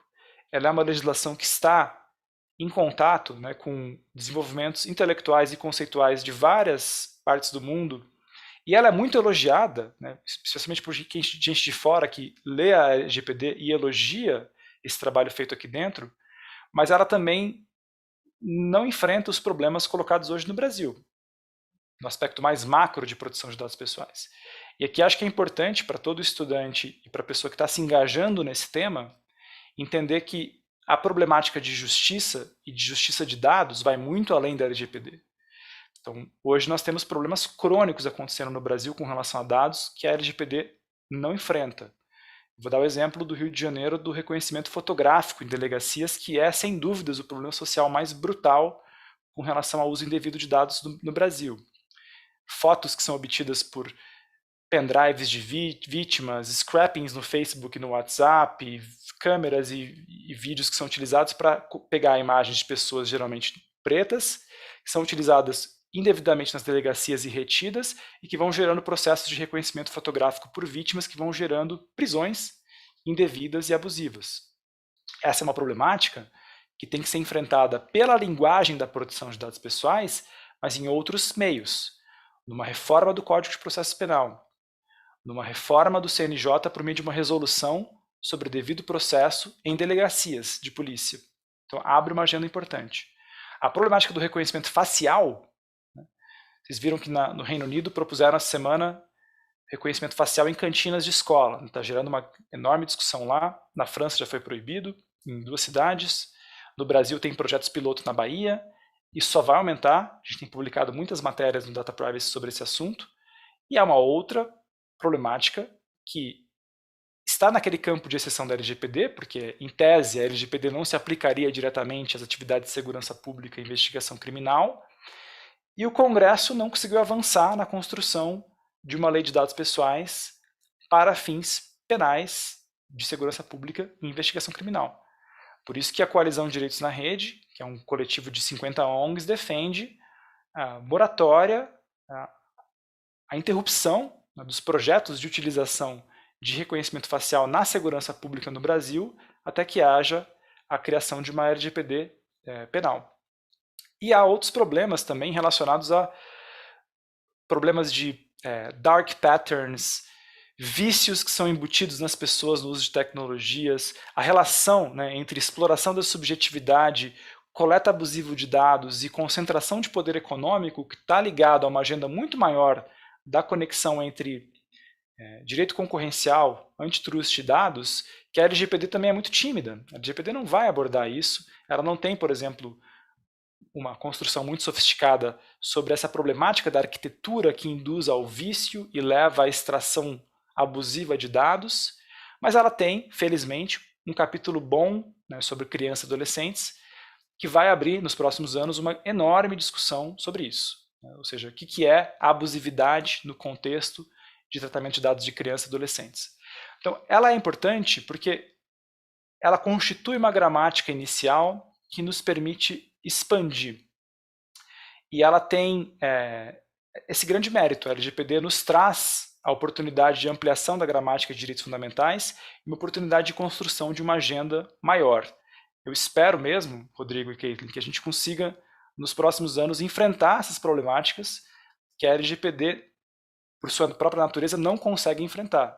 ela é uma legislação que está em contato, né, com desenvolvimentos intelectuais e conceituais de várias partes do mundo, e ela é muito elogiada, né, especialmente por gente de fora que lê a LGPD e elogia esse trabalho feito aqui dentro, mas ela também não enfrenta os problemas colocados hoje no Brasil, no aspecto mais macro de proteção de dados pessoais. E aqui acho que é importante para todo estudante e para a pessoa que está se engajando nesse tema, entender que a problemática de justiça e de justiça de dados vai muito além da LGPD. Então, hoje nós temos problemas crônicos acontecendo no Brasil com relação a dados que a LGPD não enfrenta. Vou dar o exemplo do Rio de Janeiro do reconhecimento fotográfico em delegacias, que é, sem dúvidas, o problema social mais brutal com relação ao uso indevido de dados no Brasil. Fotos que são obtidas por pendrives de vítimas, scrappings no Facebook e no WhatsApp, câmeras e vídeos que são utilizados para pegar imagens de pessoas geralmente pretas, que são utilizadas indevidamente nas delegacias e retidas, e que vão gerando processos de reconhecimento fotográfico por vítimas, que vão gerando prisões indevidas e abusivas. Essa é uma problemática que tem que ser enfrentada pela linguagem da proteção de dados pessoais, mas em outros meios, numa reforma do Código de Processo Penal, numa reforma do CNJ por meio de uma resolução sobre o devido processo em delegacias de polícia. Então, abre uma agenda importante. A problemática do reconhecimento facial, né, vocês viram que no Reino Unido propuseram essa semana reconhecimento facial em cantinas de escola. Está gerando uma enorme discussão lá. Na França já foi proibido, em 2 cidades. No Brasil tem projetos piloto na Bahia. Isso só vai aumentar. A gente tem publicado muitas matérias no Data Privacy sobre esse assunto. E há uma outra problemática que está naquele campo de exceção da LGPD, porque, em tese, a LGPD não se aplicaria diretamente às atividades de segurança pública e investigação criminal, e o Congresso não conseguiu avançar na construção de uma lei de dados pessoais para fins penais de segurança pública e investigação criminal. Por isso que a Coalizão de Direitos na Rede, que é um coletivo de 50 ONGs, defende a moratória, a interrupção dos projetos de utilização de reconhecimento facial na segurança pública no Brasil, até que haja a criação de uma LGPD penal. E há outros problemas também relacionados a problemas de dark patterns, vícios que são embutidos nas pessoas no uso de tecnologias, a relação, né, entre exploração da subjetividade, coleta abusiva de dados e concentração de poder econômico, que está ligado a uma agenda muito maior da conexão entre direito concorrencial, antitrust e dados, que a LGPD também é muito tímida. A LGPD não vai abordar isso, ela não tem, por exemplo, uma construção muito sofisticada sobre essa problemática da arquitetura que induz ao vício e leva à extração abusiva de dados, mas ela tem, felizmente, um capítulo bom, né, sobre crianças e adolescentes, que vai abrir nos próximos anos uma enorme discussão sobre isso. Né? Ou seja, o que é a abusividade no contexto de tratamento de dados de crianças e adolescentes. Então, ela é importante porque ela constitui uma gramática inicial que nos permite expandir. E ela tem esse grande mérito. A LGPD nos traz a oportunidade de ampliação da gramática de direitos fundamentais e uma oportunidade de construção de uma agenda maior. Eu espero mesmo, Rodrigo e Caitlin, que a gente consiga, nos próximos anos, enfrentar essas problemáticas que a LGPD, por sua própria natureza, não consegue enfrentar.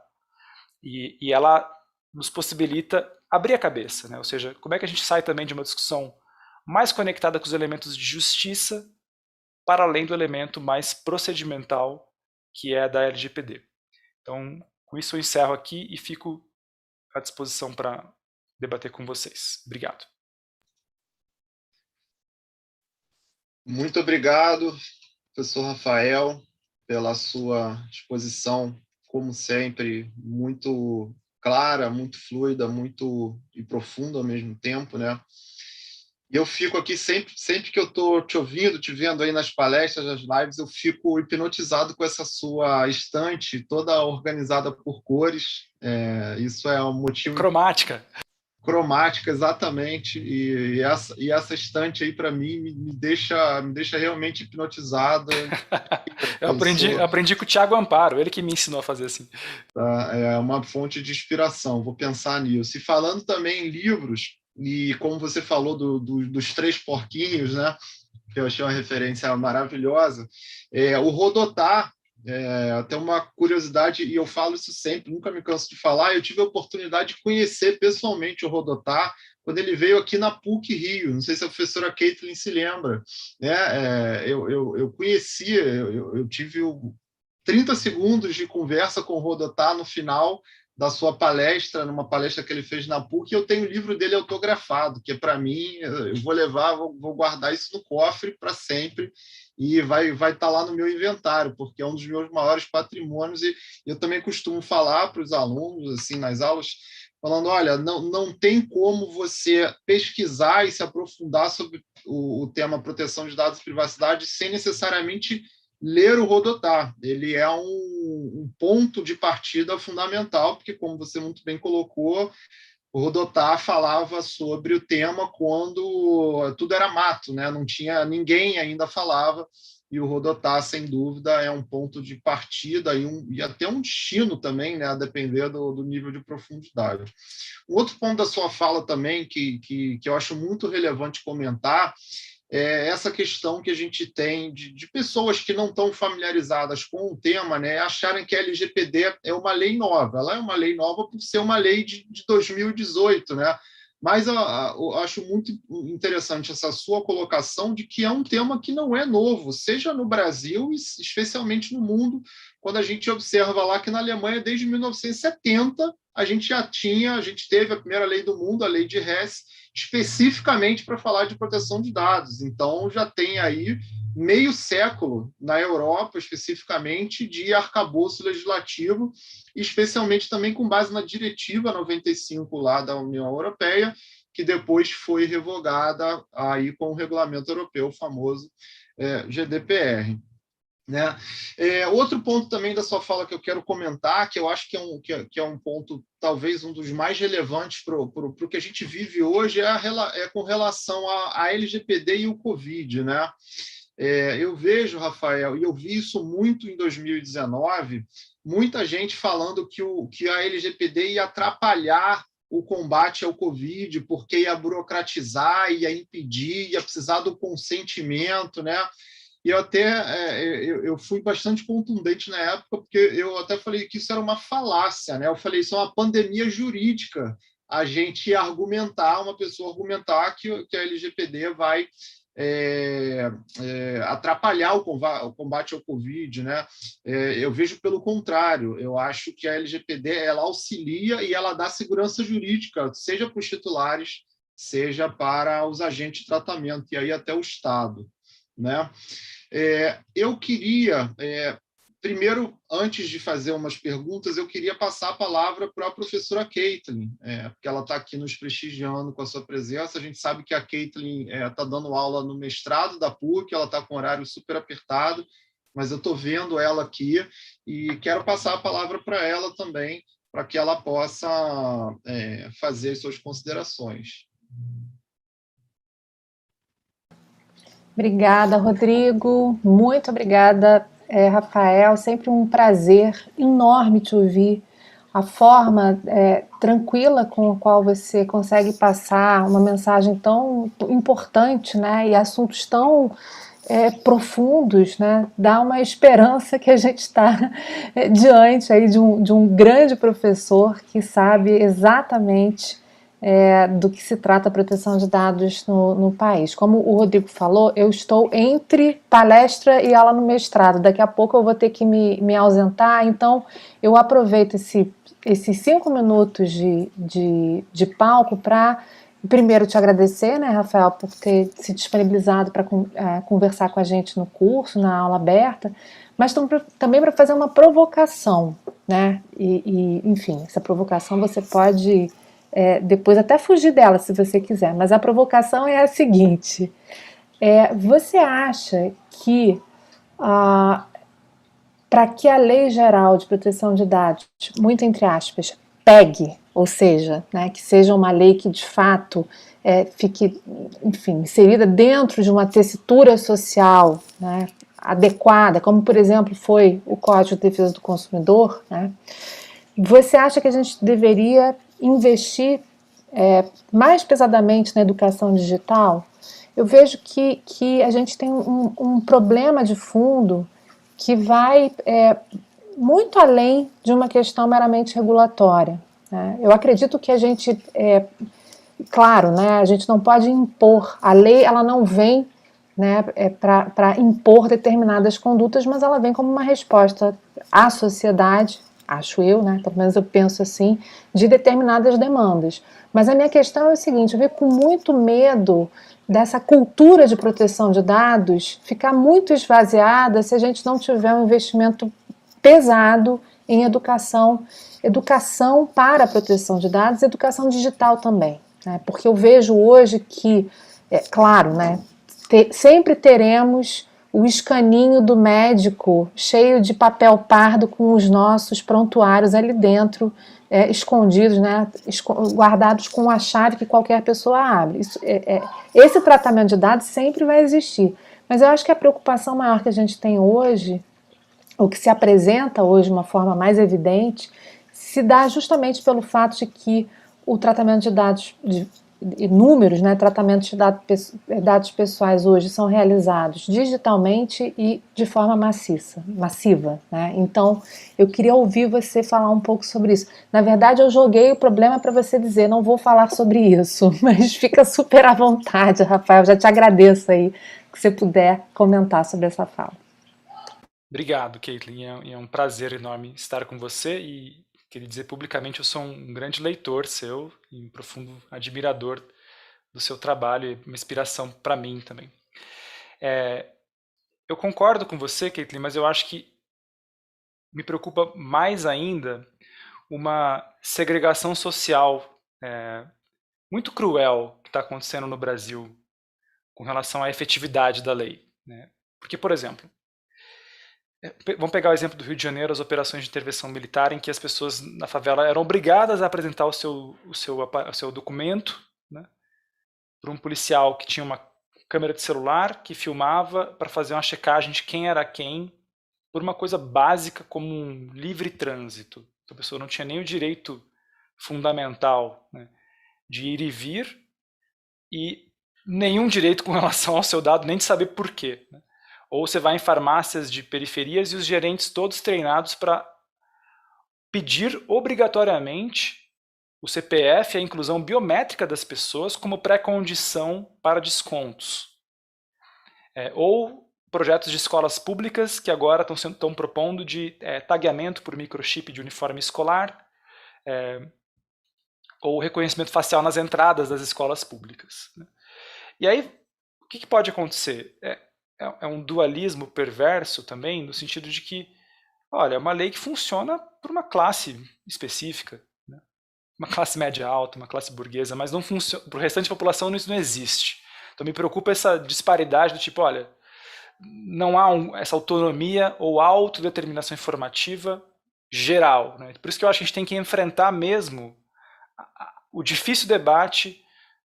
E ela nos possibilita abrir a cabeça, né? Ou seja, como é que a gente sai também de uma discussão mais conectada com os elementos de justiça para além do elemento mais procedimental que é da LGPD. Então, com isso eu encerro aqui e fico à disposição para debater com vocês. Obrigado. Muito obrigado, professor Rafael, pela sua exposição, como sempre, muito clara, muito fluida, muito e profunda ao mesmo tempo, né? E eu fico aqui sempre que eu estou te ouvindo, te vendo aí nas palestras, nas lives, eu fico hipnotizado com essa sua estante, toda organizada por cores. Isso é um motivo... Cromática. Cromática, exatamente. E essa estante aí, para mim, me deixa realmente hipnotizado. Eu aprendi com o Thiago Amparo, ele que me ensinou a fazer assim. É uma fonte de inspiração, vou pensar nisso. E falando também em livros, e como você falou dos três porquinhos, né? Que eu achei uma referência maravilhosa, o Rodotá, até uma curiosidade, e eu falo isso sempre, nunca me canso de falar, eu tive a oportunidade de conhecer pessoalmente o Rodotá quando ele veio aqui na PUC Rio, não sei se a professora Caitlin se lembra, né? Eu conheci, eu tive 30 segundos de conversa com o Rodotá no final da sua palestra, numa palestra que ele fez na PUC, e eu tenho o livro dele autografado, que para mim, eu vou levar, vou guardar isso no cofre para sempre, e vai estar lá no meu inventário, porque é um dos meus maiores patrimônios, e eu também costumo falar para os alunos, assim, nas aulas, falando, olha, não tem como você pesquisar e se aprofundar sobre o tema proteção de dados e privacidade sem necessariamente ler o Rodotá. Ele é um ponto de partida fundamental, porque, como você muito bem colocou, o Rodotá falava sobre o tema quando tudo era mato, né? Não tinha ninguém ainda falava, e o Rodotá, sem dúvida, é um ponto de partida e até um destino também, né? A depender do nível de profundidade. Um outro ponto da sua fala também, que eu acho muito relevante comentar, essa questão que a gente tem de pessoas que não estão familiarizadas com o tema, né, acharem que a LGPD é uma lei nova. Ela é uma lei nova por ser uma lei de 2018, né? Mas eu acho muito interessante essa sua colocação de que é um tema que não é novo, seja no Brasil e especialmente no mundo, quando a gente observa lá que na Alemanha, desde 1970, a gente teve a primeira lei do mundo, a lei de Hess, especificamente para falar de proteção de dados. Então, já tem aí meio século na Europa, especificamente, de arcabouço legislativo, especialmente também com base na Diretiva 95 lá da União Europeia, que depois foi revogada aí com o Regulamento Europeu, o famoso GDPR. Né? Outro ponto também da sua fala que eu quero comentar, que eu acho que é um ponto, talvez um dos mais relevantes para o que a gente vive hoje, é com relação à LGPD e o Covid. Né? Eu vejo, Rafael, e eu vi isso muito em 2019, muita gente falando que a LGPD ia atrapalhar o combate ao Covid, porque ia burocratizar, ia impedir, ia precisar do consentimento, né? E eu fui bastante contundente na época, porque eu até falei que isso era uma falácia, né? Eu falei, isso é uma pandemia jurídica, a gente argumentar, uma pessoa argumentar que a LGPD vai atrapalhar o combate ao Covid, né? Eu vejo pelo contrário, eu acho que a LGPD ela auxilia e ela dá segurança jurídica, seja para os titulares, seja para os agentes de tratamento, e aí até o Estado, né? Eu queria, primeiro, antes de fazer umas perguntas, eu queria passar a palavra para a professora Caitlin, porque ela está aqui nos prestigiando com a sua presença. A gente sabe que a Caitlin está dando aula no mestrado da PUC, ela está com horário super apertado, mas eu estou vendo ela aqui e quero passar a palavra para ela também, para que ela possa fazer suas considerações. Obrigada, Rodrigo. Muito obrigada, Rafael. Sempre um prazer enorme te ouvir. A forma tranquila com a qual você consegue passar uma mensagem tão importante, né, e assuntos tão profundos, né, dá uma esperança que a gente está diante aí de um grande professor que sabe exatamente do que se trata a proteção de dados no país. Como o Rodrigo falou, eu estou entre palestra e aula no mestrado. Daqui a pouco eu vou ter que me ausentar, então eu aproveito esses 5 minutos de palco para, primeiro, te agradecer, né, Rafael, por ter se disponibilizado para conversar com a gente no curso, na aula aberta, mas também para fazer uma provocação, né? Enfim, essa provocação você pode depois até fugir dela se você quiser, mas a provocação é a seguinte: você acha que para que a Lei Geral de Proteção de Dados, muito entre aspas, pegue, ou seja, né, que seja uma lei que de fato fique, enfim, inserida dentro de uma tessitura social, né, adequada, como por exemplo foi o Código de Defesa do Consumidor, né, você acha que a gente deveria investir mais pesadamente na educação digital, eu vejo que a gente tem um problema de fundo que vai muito além de uma questão meramente regulatória, né? Eu acredito que a gente, claro, né, a gente não pode impor, a lei ela não vem, né, para impor determinadas condutas, mas ela vem como uma resposta à sociedade, acho eu, né, pelo menos eu penso assim, de determinadas demandas. Mas a minha questão é o seguinte, eu vejo com muito medo dessa cultura de proteção de dados ficar muito esvaziada se a gente não tiver um investimento pesado em educação para a proteção de dados e educação digital também, né? Porque eu vejo hoje que, claro, né, sempre teremos o escaninho do médico cheio de papel pardo com os nossos prontuários ali dentro, escondidos, né, guardados com a chave que qualquer pessoa abre. Esse tratamento de dados sempre vai existir, mas eu acho que a preocupação maior que a gente tem hoje, o que se apresenta hoje de uma forma mais evidente, se dá justamente pelo fato de que o tratamento de dados, números, né, tratamento de dados pessoais hoje são realizados digitalmente e de forma massiva, né? Então, eu queria ouvir você falar um pouco sobre isso. Na verdade, eu joguei o problema para você dizer, não vou falar sobre isso, mas fica super à vontade, Rafael, já te agradeço aí que você puder comentar sobre essa fala. Obrigado, Caitlin. É um prazer enorme estar com você e queria dizer publicamente, eu sou um grande leitor seu e um profundo admirador do seu trabalho e uma inspiração para mim também. Eu concordo com você, Caitlin, mas eu acho que me preocupa mais ainda uma segregação social muito cruel que está acontecendo no Brasil com relação à efetividade da lei, né? Porque, por exemplo, vamos pegar o exemplo do Rio de Janeiro, as operações de intervenção militar, em que as pessoas na favela eram obrigadas a apresentar o seu documento, né, para um policial que tinha uma câmera de celular, que filmava para fazer uma checagem de quem era quem, por uma coisa básica como um livre trânsito. Então, a pessoa não tinha nem o direito fundamental, né, de ir e vir, e nenhum direito com relação ao seu dado, nem de saber por quê, né? Ou você vai em farmácias de periferias e os gerentes todos treinados para pedir obrigatoriamente o CPF e a inclusão biométrica das pessoas como pré-condição para descontos. Ou projetos de escolas públicas que agora estão propondo de tagueamento por microchip de uniforme escolar, ou reconhecimento facial nas entradas das escolas públicas, né? E aí, o que pode acontecer? É um dualismo perverso também, no sentido de que, olha, é uma lei que funciona para uma classe específica, né? Uma classe média alta, uma classe burguesa, mas não funciona, para o restante da população isso não existe. Então me preocupa essa disparidade do tipo, olha, não há essa autonomia ou autodeterminação informativa geral, né? Por isso que eu acho que a gente tem que enfrentar mesmo o difícil debate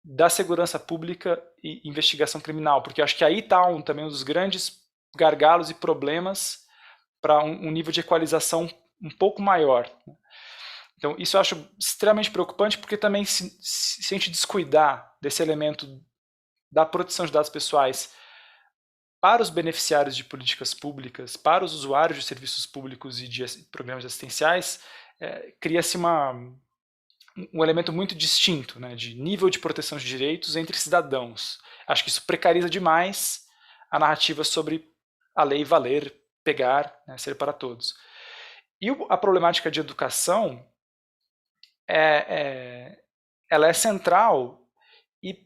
da segurança pública e investigação criminal, porque acho que aí está também um dos grandes gargalos e problemas para um nível de equalização um pouco maior. Então, isso eu acho extremamente preocupante, porque também se a gente descuidar desse elemento da proteção de dados pessoais para os beneficiários de políticas públicas, para os usuários de serviços públicos e de programas assistenciais, cria-se um elemento muito distinto, né, de nível de proteção de direitos entre cidadãos. Acho que isso precariza demais a narrativa sobre a lei valer, pegar, né, ser para todos. E a problemática de educação ela é central e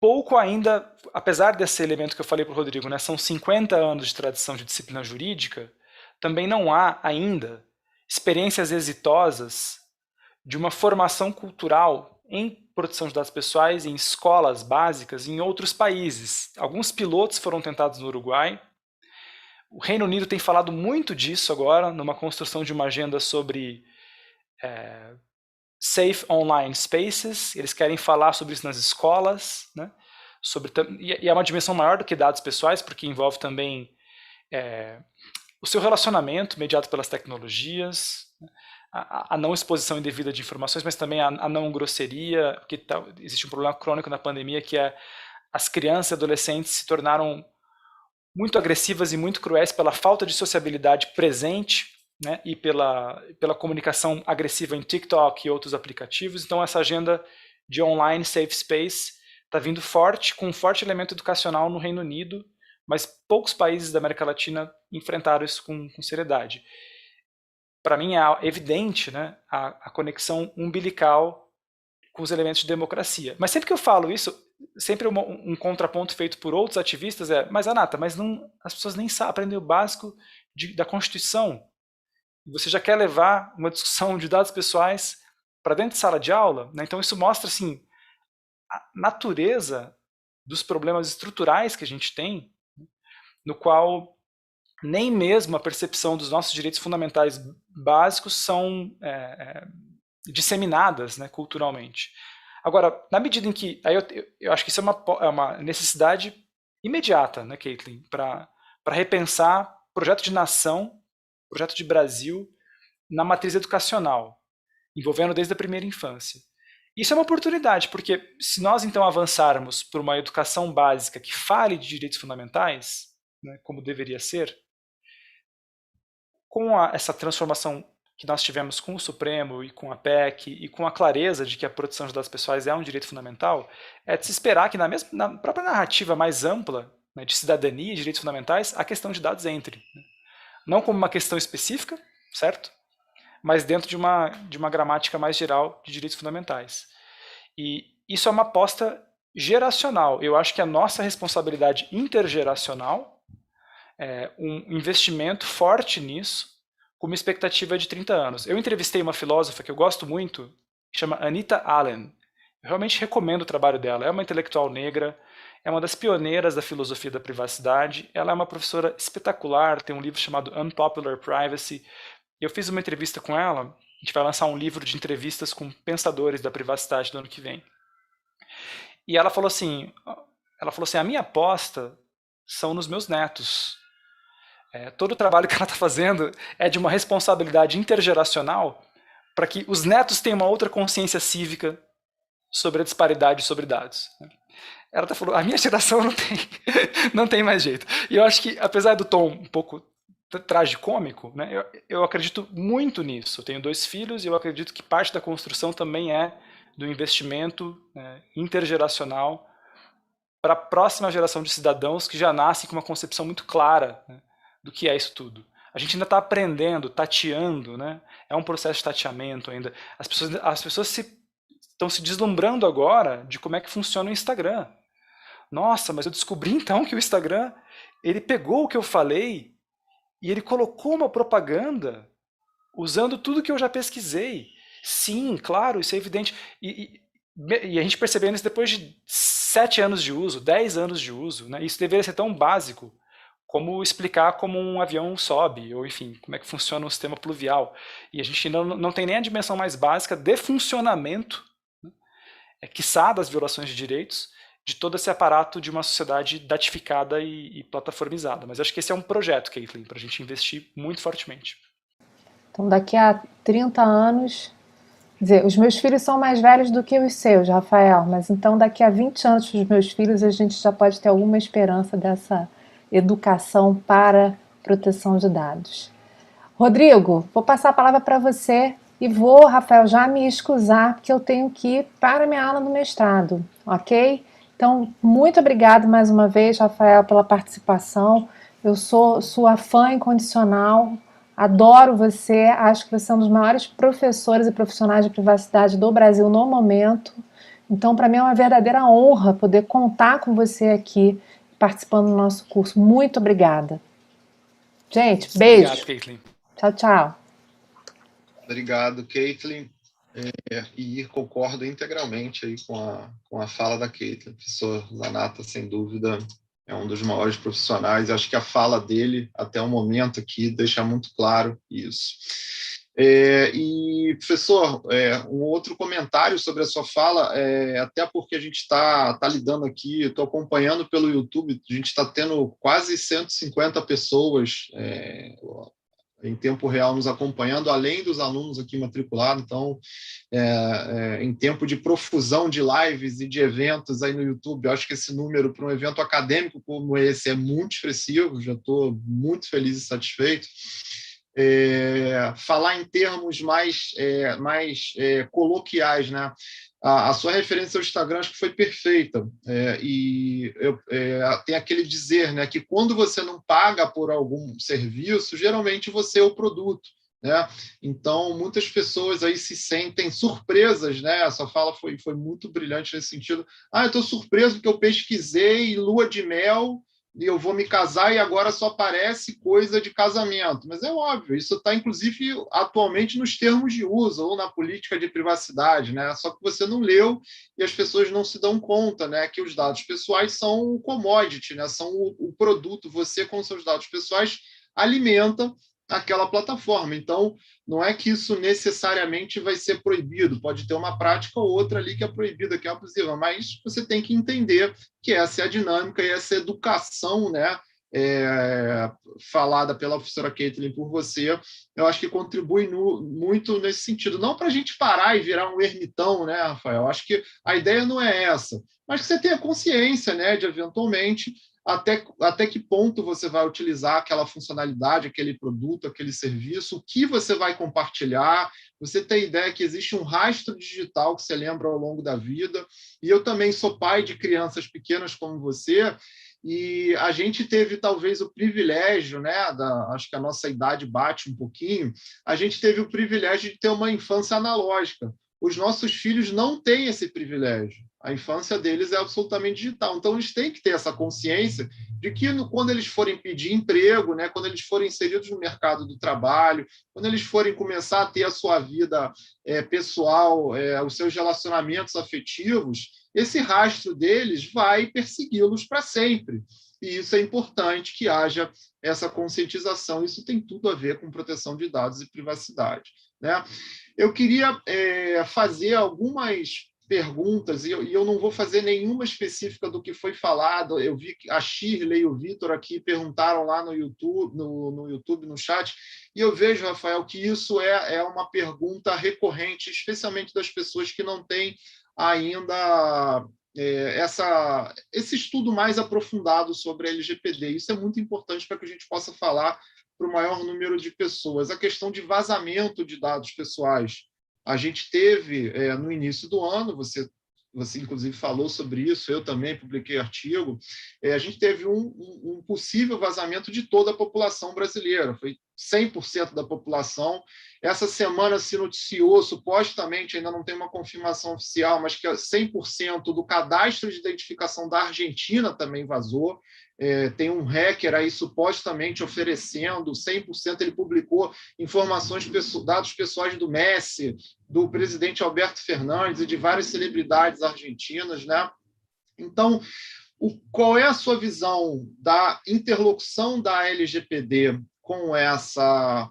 pouco ainda, apesar desse elemento que eu falei para o Rodrigo, né, são 50 anos de tradição de disciplina jurídica, também não há ainda experiências exitosas de uma formação cultural em proteção de dados pessoais em escolas básicas em outros países. Alguns pilotos foram tentados no Uruguai. O Reino Unido tem falado muito disso agora, numa construção de uma agenda sobre safe online spaces. Eles querem falar sobre isso nas escolas, né? E é uma dimensão maior do que dados pessoais, porque envolve também o seu relacionamento mediado pelas tecnologias, né? a não exposição indevida de informações, mas também a não grosseria, porque existe um problema crônico na pandemia, que é as crianças e adolescentes se tornaram muito agressivas e muito cruéis pela falta de sociabilidade presente, né, e pela comunicação agressiva em TikTok e outros aplicativos. Então essa agenda de online safe space está vindo forte, com um forte elemento educacional no Reino Unido, mas poucos países da América Latina enfrentaram isso com seriedade. Para mim é evidente, né, a conexão umbilical com os elementos de democracia. Mas sempre que eu falo isso, sempre um contraponto feito por outros ativistas mas Anata, mas não, as pessoas nem sabem aprender o básico da Constituição. Você já quer levar uma discussão de dados pessoais para dentro de sala de aula? Né? Então isso mostra assim, a natureza dos problemas estruturais que a gente tem, no qual nem mesmo a percepção dos nossos direitos fundamentais básicos são disseminadas, né, culturalmente. Agora, na medida em que... Aí eu acho que isso é uma necessidade imediata, né, Caitlin, para repensar projeto de nação, projeto de Brasil, na matriz educacional, envolvendo desde a primeira infância. Isso é uma oportunidade, porque se nós então avançarmos por uma educação básica que fale de direitos fundamentais, né, como deveria ser, com essa transformação que nós tivemos com o Supremo e com a PEC e com a clareza de que a proteção de dados pessoais é um direito fundamental, é de se esperar que na própria narrativa mais ampla, né, de cidadania e direitos fundamentais, a questão de dados entre. Né? Não como uma questão específica, certo? Mas dentro de uma gramática mais geral de direitos fundamentais. E isso é uma aposta geracional. Eu acho que a nossa responsabilidade intergeracional é um investimento forte nisso, com uma expectativa de 30 anos. Eu entrevistei uma filósofa que eu gosto muito, que chama Anita Allen. Eu realmente recomendo o trabalho dela. É uma intelectual negra, é uma das pioneiras da filosofia da privacidade. Ela é uma professora espetacular, tem um livro chamado Unpopular Privacy. Eu fiz uma entrevista com ela, a gente vai lançar um livro de entrevistas com pensadores da privacidade do ano que vem. E ela falou assim, a minha aposta são nos meus netos. Todo o trabalho que ela está fazendo é de uma responsabilidade intergeracional para que os netos tenham uma outra consciência cívica sobre a disparidade sobre dados. Ela até falou, a minha geração não tem mais jeito. E eu acho que, apesar do tom um pouco tragicômico, né, eu acredito muito nisso. Eu tenho 2 filhos e eu acredito que parte da construção também é do investimento intergeracional para a próxima geração de cidadãos que já nascem com uma concepção muito clara, né, do que é isso tudo. A gente ainda está aprendendo, tateando, né? É um processo de tateamento ainda. As pessoas estão se deslumbrando agora de como é que funciona o Instagram. Nossa, mas eu descobri então que o Instagram, ele pegou o que eu falei e ele colocou uma propaganda usando tudo que eu já pesquisei. Sim, claro, isso é evidente. E a gente percebendo isso depois de 7 anos de uso, 10 anos de uso. Né? Isso deveria ser tão básico como explicar como um avião sobe, ou enfim, como é que funciona um sistema pluvial. E a gente ainda não tem nem a dimensão mais básica de funcionamento, né? Quiçá das violações de direitos, de todo esse aparato de uma sociedade datificada e plataformizada. Mas acho que esse é um projeto, Caitlin, para a gente investir muito fortemente. Então, daqui a 30 anos... Quer dizer, os meus filhos são mais velhos do que os seus, Rafael, mas então daqui a 20 anos dos meus filhos a gente já pode ter alguma esperança dessa educação para proteção de dados. Rodrigo, vou passar a palavra para você e vou, Rafael, já me excusar porque eu tenho que ir para a minha aula do mestrado, ok? Então, muito obrigado mais uma vez, Rafael, pela participação. Eu sou sua fã incondicional, adoro você, acho que você é um dos maiores professores e profissionais de privacidade do Brasil no momento. Então, para mim é uma verdadeira honra poder contar com você aqui, participando do nosso curso. Muito obrigada. Gente, beijo. Obrigado, Caitlin. Tchau, tchau. Obrigado, Caitlin. E concordo integralmente aí com a fala da Caitlin. O professor Zanata, sem dúvida, é um dos maiores profissionais. Acho que a fala dele, até o momento aqui, deixa muito claro isso. E, professor, um outro comentário sobre a sua fala, até porque a gente está lidando aqui, estou acompanhando pelo YouTube, a gente está tendo quase 150 pessoas em tempo real nos acompanhando, além dos alunos aqui matriculados. Então, em tempo de profusão de lives e de eventos aí no YouTube, eu acho que esse número para um evento acadêmico como esse é muito expressivo, já estou muito feliz e satisfeito. Falar em termos mais coloquiais, né? A sua referência ao Instagram acho que foi perfeita, tem aquele dizer, né, que quando você não paga por algum serviço, geralmente você é o produto, né? Então, muitas pessoas aí se sentem surpresas, né? A sua fala foi muito brilhante nesse sentido. Eu estou surpreso porque eu pesquisei lua de mel e eu vou me casar e agora só aparece coisa de casamento. Mas é óbvio, isso está, inclusive, atualmente nos termos de uso ou na política de privacidade, né? Só que você não leu e as pessoas não se dão conta, né, que os dados pessoais são o commodity, né? São o produto. Você, com seus dados pessoais, alimenta aquela plataforma. Então, não é que isso necessariamente vai ser proibido, pode ter uma prática ou outra ali que é proibida, que é abusiva, mas você tem que entender que essa é a dinâmica e essa educação, né, falada pela professora Caitlin por você, eu acho que contribui muito nesse sentido. Não para a gente parar e virar um ermitão, né, Rafael? Acho que a ideia não é essa, mas que você tenha consciência, né, de eventualmente até que ponto você vai utilizar aquela funcionalidade, aquele produto, aquele serviço, o que você vai compartilhar. Você tem ideia que existe um rastro digital que você lembra ao longo da vida. E eu também sou pai de crianças pequenas como você, e a gente teve talvez o privilégio, né, acho que a nossa idade bate um pouquinho, a gente teve o privilégio de ter uma infância analógica. Os nossos filhos não têm esse privilégio. A infância deles é absolutamente digital. Então, eles têm que ter essa consciência de que, quando eles forem pedir emprego, né, quando eles forem inseridos no mercado do trabalho, quando eles forem começar a ter a sua vida pessoal, os seus relacionamentos afetivos, esse rastro deles vai persegui-los para sempre. E isso é importante que haja essa conscientização. Isso tem tudo a ver com proteção de dados e privacidade, né? Eu queria fazer algumas perguntas, e eu não vou fazer nenhuma específica do que foi falado. Eu vi que a Shirley e o Vitor aqui perguntaram lá no YouTube, no chat, e eu vejo, Rafael, que isso é uma pergunta recorrente, especialmente das pessoas que não têm ainda esse estudo mais aprofundado sobre a LGPD. Isso é muito importante para que a gente possa falar para o maior número de pessoas. A questão de vazamento de dados pessoais. A gente teve, no início do ano, você inclusive falou sobre isso, eu também publiquei artigo, a gente teve um possível vazamento de toda a população brasileira, foi 100% da população. Essa semana se noticiou, supostamente, ainda não tem uma confirmação oficial, mas que 100% do cadastro de identificação da Argentina também vazou. Tem um hacker aí supostamente oferecendo 100%, ele publicou informações, dados pessoais do Messi, do presidente Alberto Fernandes e de várias celebridades argentinas, né? Então, qual é a sua visão da interlocução da LGPD com essa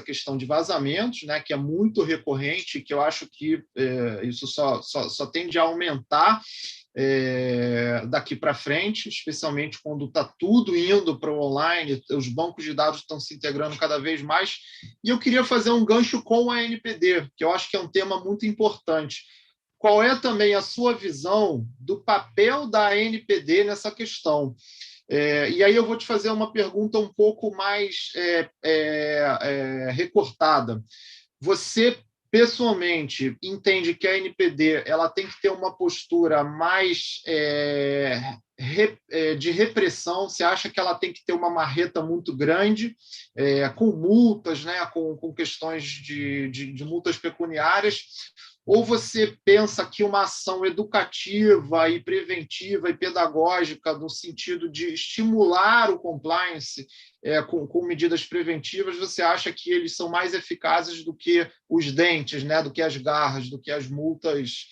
questão de vazamentos, né, que é muito recorrente, que eu acho que isso só tende a aumentar daqui para frente, especialmente quando está tudo indo para o online, os bancos de dados estão se integrando cada vez mais. E eu queria fazer um gancho com a NPD, que eu acho que é um tema muito importante. Qual é também a sua visão do papel da NPD nessa questão? E aí eu vou te fazer uma pergunta um pouco mais recortada. Você, pessoalmente, entende que a NPD ela tem que ter uma postura mais de repressão? Você acha que ela tem que ter uma marreta muito grande, com multas, né, com questões de multas pecuniárias? Ou você pensa que uma ação educativa e preventiva e pedagógica, no sentido de estimular o compliance com medidas preventivas, você acha que eles são mais eficazes do que os dentes, né, do que as garras, do que as multas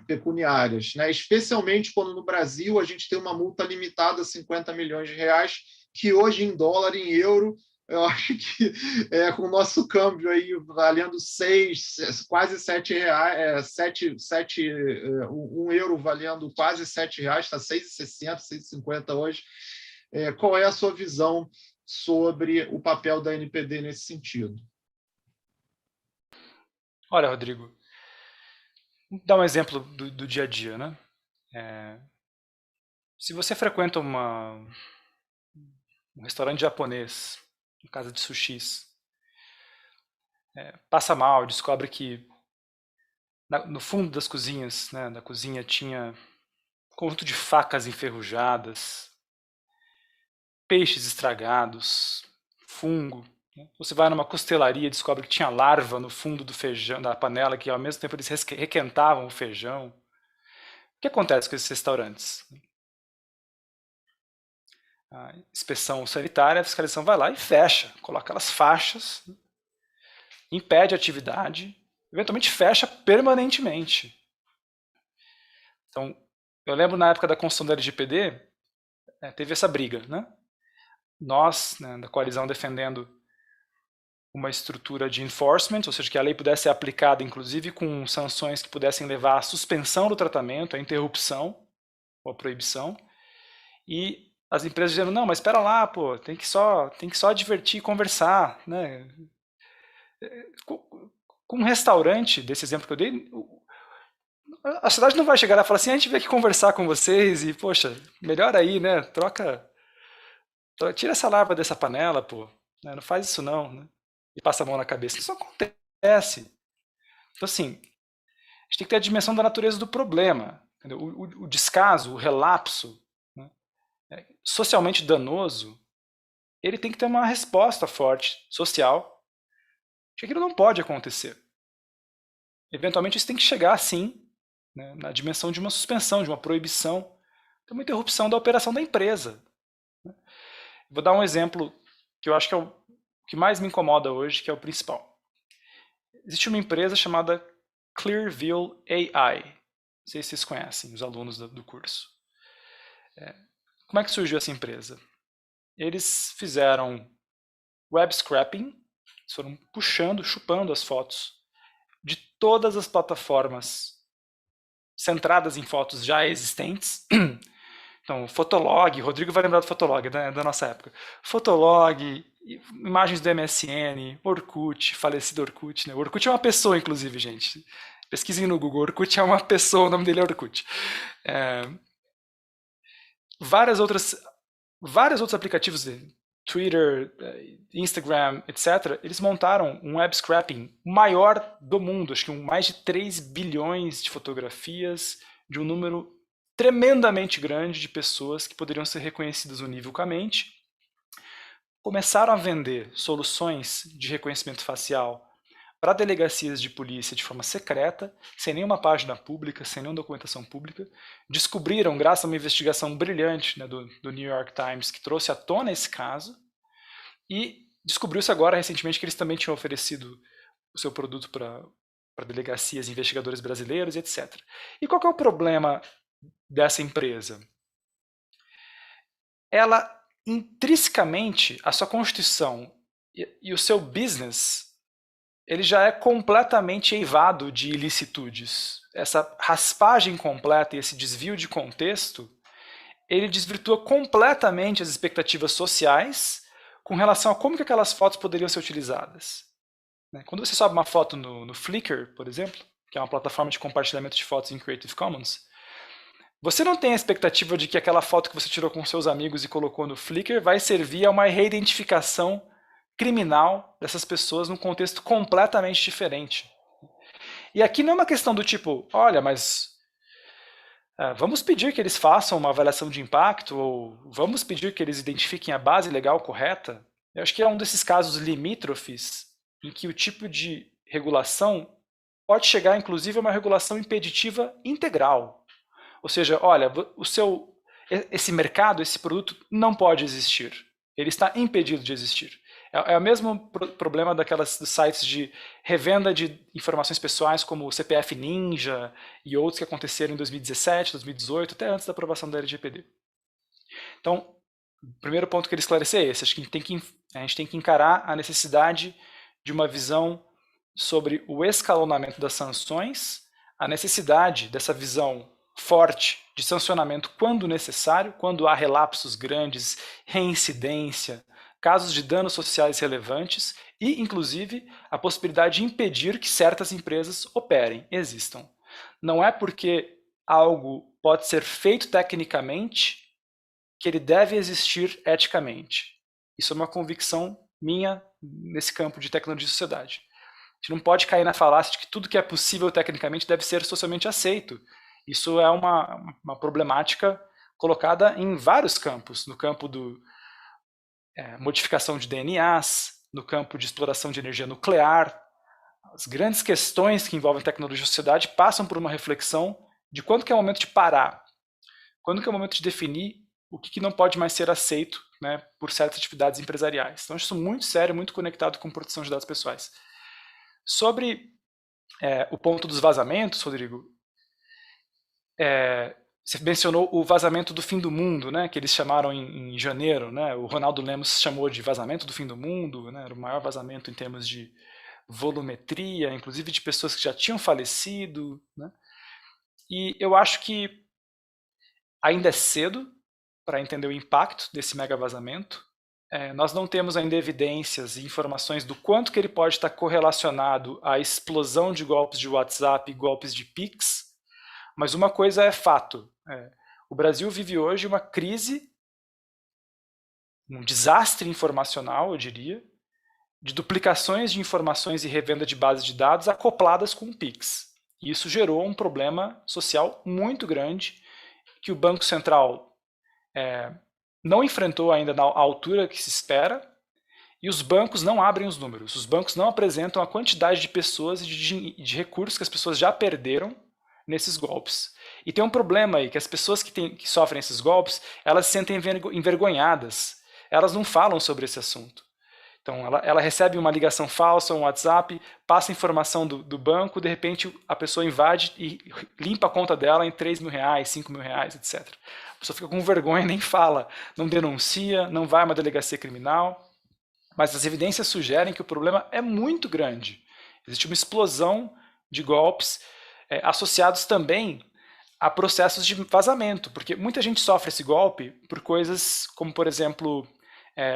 pecuniárias, né? Especialmente quando no Brasil a gente tem uma multa limitada a 50 milhões de reais, que hoje em dólar, em euro, eu acho que com o nosso câmbio aí valendo quase R$ 7, um euro valendo quase R$ 7, está 6,60, 6,50 hoje. Qual é a sua visão sobre o papel da NPD nesse sentido. Olha, Rodrigo, vou dar um exemplo do dia a dia, né? Se você frequenta um restaurante japonês, uma casa de sushis, passa mal, descobre que no fundo das cozinhas, né, da cozinha, tinha um conjunto de facas enferrujadas, peixes estragados, fungo. Né? Você vai numa costelaria e descobre que tinha larva no fundo do feijão, da panela, que ao mesmo tempo eles requentavam o feijão. O que acontece com esses restaurantes? A inspeção sanitária, a fiscalização vai lá e fecha, coloca aquelas faixas, impede a atividade, eventualmente fecha permanentemente. Então, eu lembro na época da construção da LGPD, teve essa briga, né? Nós, né, da coalizão, defendendo uma estrutura de enforcement, ou seja, que a lei pudesse ser aplicada, inclusive com sanções que pudessem levar à suspensão do tratamento, à interrupção ou à proibição, e as empresas dizendo, não, mas espera lá, pô, tem que só divertir e conversar, né? Com um restaurante, desse exemplo que eu dei, a cidade não vai chegar lá e falar assim, a gente veio aqui conversar com vocês e, poxa, melhor aí, né? Tira essa larva dessa panela, pô. Né? Não faz isso não, né? E passa a mão na cabeça. Isso acontece. Então, assim, a gente tem que ter a dimensão da natureza do problema. O descaso, o relapso, né? Socialmente danoso, ele tem que ter uma resposta forte, social, que aquilo não pode acontecer. Eventualmente isso tem que chegar, sim, né, na dimensão de uma suspensão, de uma proibição, de uma interrupção da operação da empresa. Vou dar um exemplo que eu acho que é o que mais me incomoda hoje, que é o principal. Existe uma empresa chamada Clearview AI. Não sei se vocês conhecem, os alunos do curso. Como é que surgiu essa empresa? Eles fizeram web scraping, foram puxando, chupando as fotos de todas as plataformas centradas em fotos já existentes. Então, Fotolog, Rodrigo vai lembrar do Fotolog, né, da nossa época. Fotolog, imagens do MSN, Orkut, falecido Orkut. Né? Orkut é uma pessoa, inclusive, gente. Pesquisem no Google, Orkut é uma pessoa, o nome dele é Orkut. Vários outros aplicativos, Twitter, Instagram, etc., eles montaram um web scraping maior do mundo, acho que mais de 3 bilhões de fotografias, de um número tremendamente grande de pessoas que poderiam ser reconhecidas univocamente. Começaram a vender soluções de reconhecimento facial para delegacias de polícia de forma secreta, sem nenhuma página pública, sem nenhuma documentação pública. Descobriram, graças a uma investigação brilhante, né, do New York Times, que trouxe à tona esse caso, e descobriu-se agora, recentemente, que eles também tinham oferecido o seu produto para delegacias e investigadores brasileiros, etc. E qual que é o problema dessa empresa? Ela, intrinsecamente, a sua constituição e o seu business, ele já é completamente eivado de ilicitudes. Essa raspagem completa e esse desvio de contexto, ele desvirtua completamente as expectativas sociais com relação a como que aquelas fotos poderiam ser utilizadas. Quando você sobe uma foto no Flickr, por exemplo, que é uma plataforma de compartilhamento de fotos em Creative Commons, você não tem a expectativa de que aquela foto que você tirou com seus amigos e colocou no Flickr vai servir a uma reidentificação criminal dessas pessoas num contexto completamente diferente. E aqui não é uma questão do tipo, olha, mas vamos pedir que eles façam uma avaliação de impacto ou vamos pedir que eles identifiquem a base legal correta. Eu acho que é um desses casos limítrofes em que o tipo de regulação pode chegar, inclusive, a uma regulação impeditiva integral. Ou seja, olha, esse mercado, esse produto não pode existir. Ele está impedido de existir. É o mesmo problema dos sites de revenda de informações pessoais como o CPF Ninja e outros que aconteceram em 2017, 2018, até antes da aprovação da LGPD. Então, o primeiro ponto que ele esclarecer é esse. Acho que a gente tem que encarar a necessidade de uma visão sobre o escalonamento das sanções, a necessidade dessa visão forte de sancionamento quando necessário, quando há relapsos grandes, reincidência, casos de danos sociais relevantes e, inclusive, a possibilidade de impedir que certas empresas operem, existam. Não é porque algo pode ser feito tecnicamente que ele deve existir eticamente. Isso é uma convicção minha nesse campo de tecnologia e sociedade. A gente não pode cair na falácia de que tudo que é possível tecnicamente deve ser socialmente aceito. Isso é uma problemática colocada em vários campos, no campo do modificação de DNAs, no campo de exploração de energia nuclear. As grandes questões que envolvem tecnologia e sociedade passam por uma reflexão de quando que é o momento de parar, quando que é o momento de definir o que não pode mais ser aceito, né, por certas atividades empresariais. Então, isso é muito sério, muito conectado com proteção de dados pessoais. Sobre o ponto dos vazamentos, Rodrigo, você mencionou o vazamento do fim do mundo, né, que eles chamaram em janeiro, né, o Ronaldo Lemos chamou de vazamento do fim do mundo, né, era o maior vazamento em termos de volumetria, inclusive de pessoas que já tinham falecido, né, e eu acho que ainda é cedo para entender o impacto desse mega vazamento. Nós não temos ainda evidências e informações do quanto que ele pode estar correlacionado à explosão de golpes de WhatsApp e golpes de Pix, mas uma coisa é fato. O Brasil vive hoje uma crise, um desastre informacional, eu diria, de duplicações de informações e revenda de bases de dados acopladas com o Pix. E isso gerou um problema social muito grande que o Banco Central não enfrentou ainda na altura que se espera, e os bancos não abrem os números. Os bancos não apresentam a quantidade de pessoas e de recursos que as pessoas já perderam nesses golpes. E tem um problema aí, que as pessoas que sofrem esses golpes, elas se sentem envergonhadas. Elas não falam sobre esse assunto. Então, ela recebe uma ligação falsa, um WhatsApp, passa a informação do banco, de repente a pessoa invade e limpa a conta dela em R$3.000, R$5.000, etc. A pessoa fica com vergonha e nem fala, não denuncia, não vai a uma delegacia criminal. Mas as evidências sugerem que o problema é muito grande. Existe uma explosão de golpes associados também a processos de vazamento, porque muita gente sofre esse golpe por coisas como, por exemplo,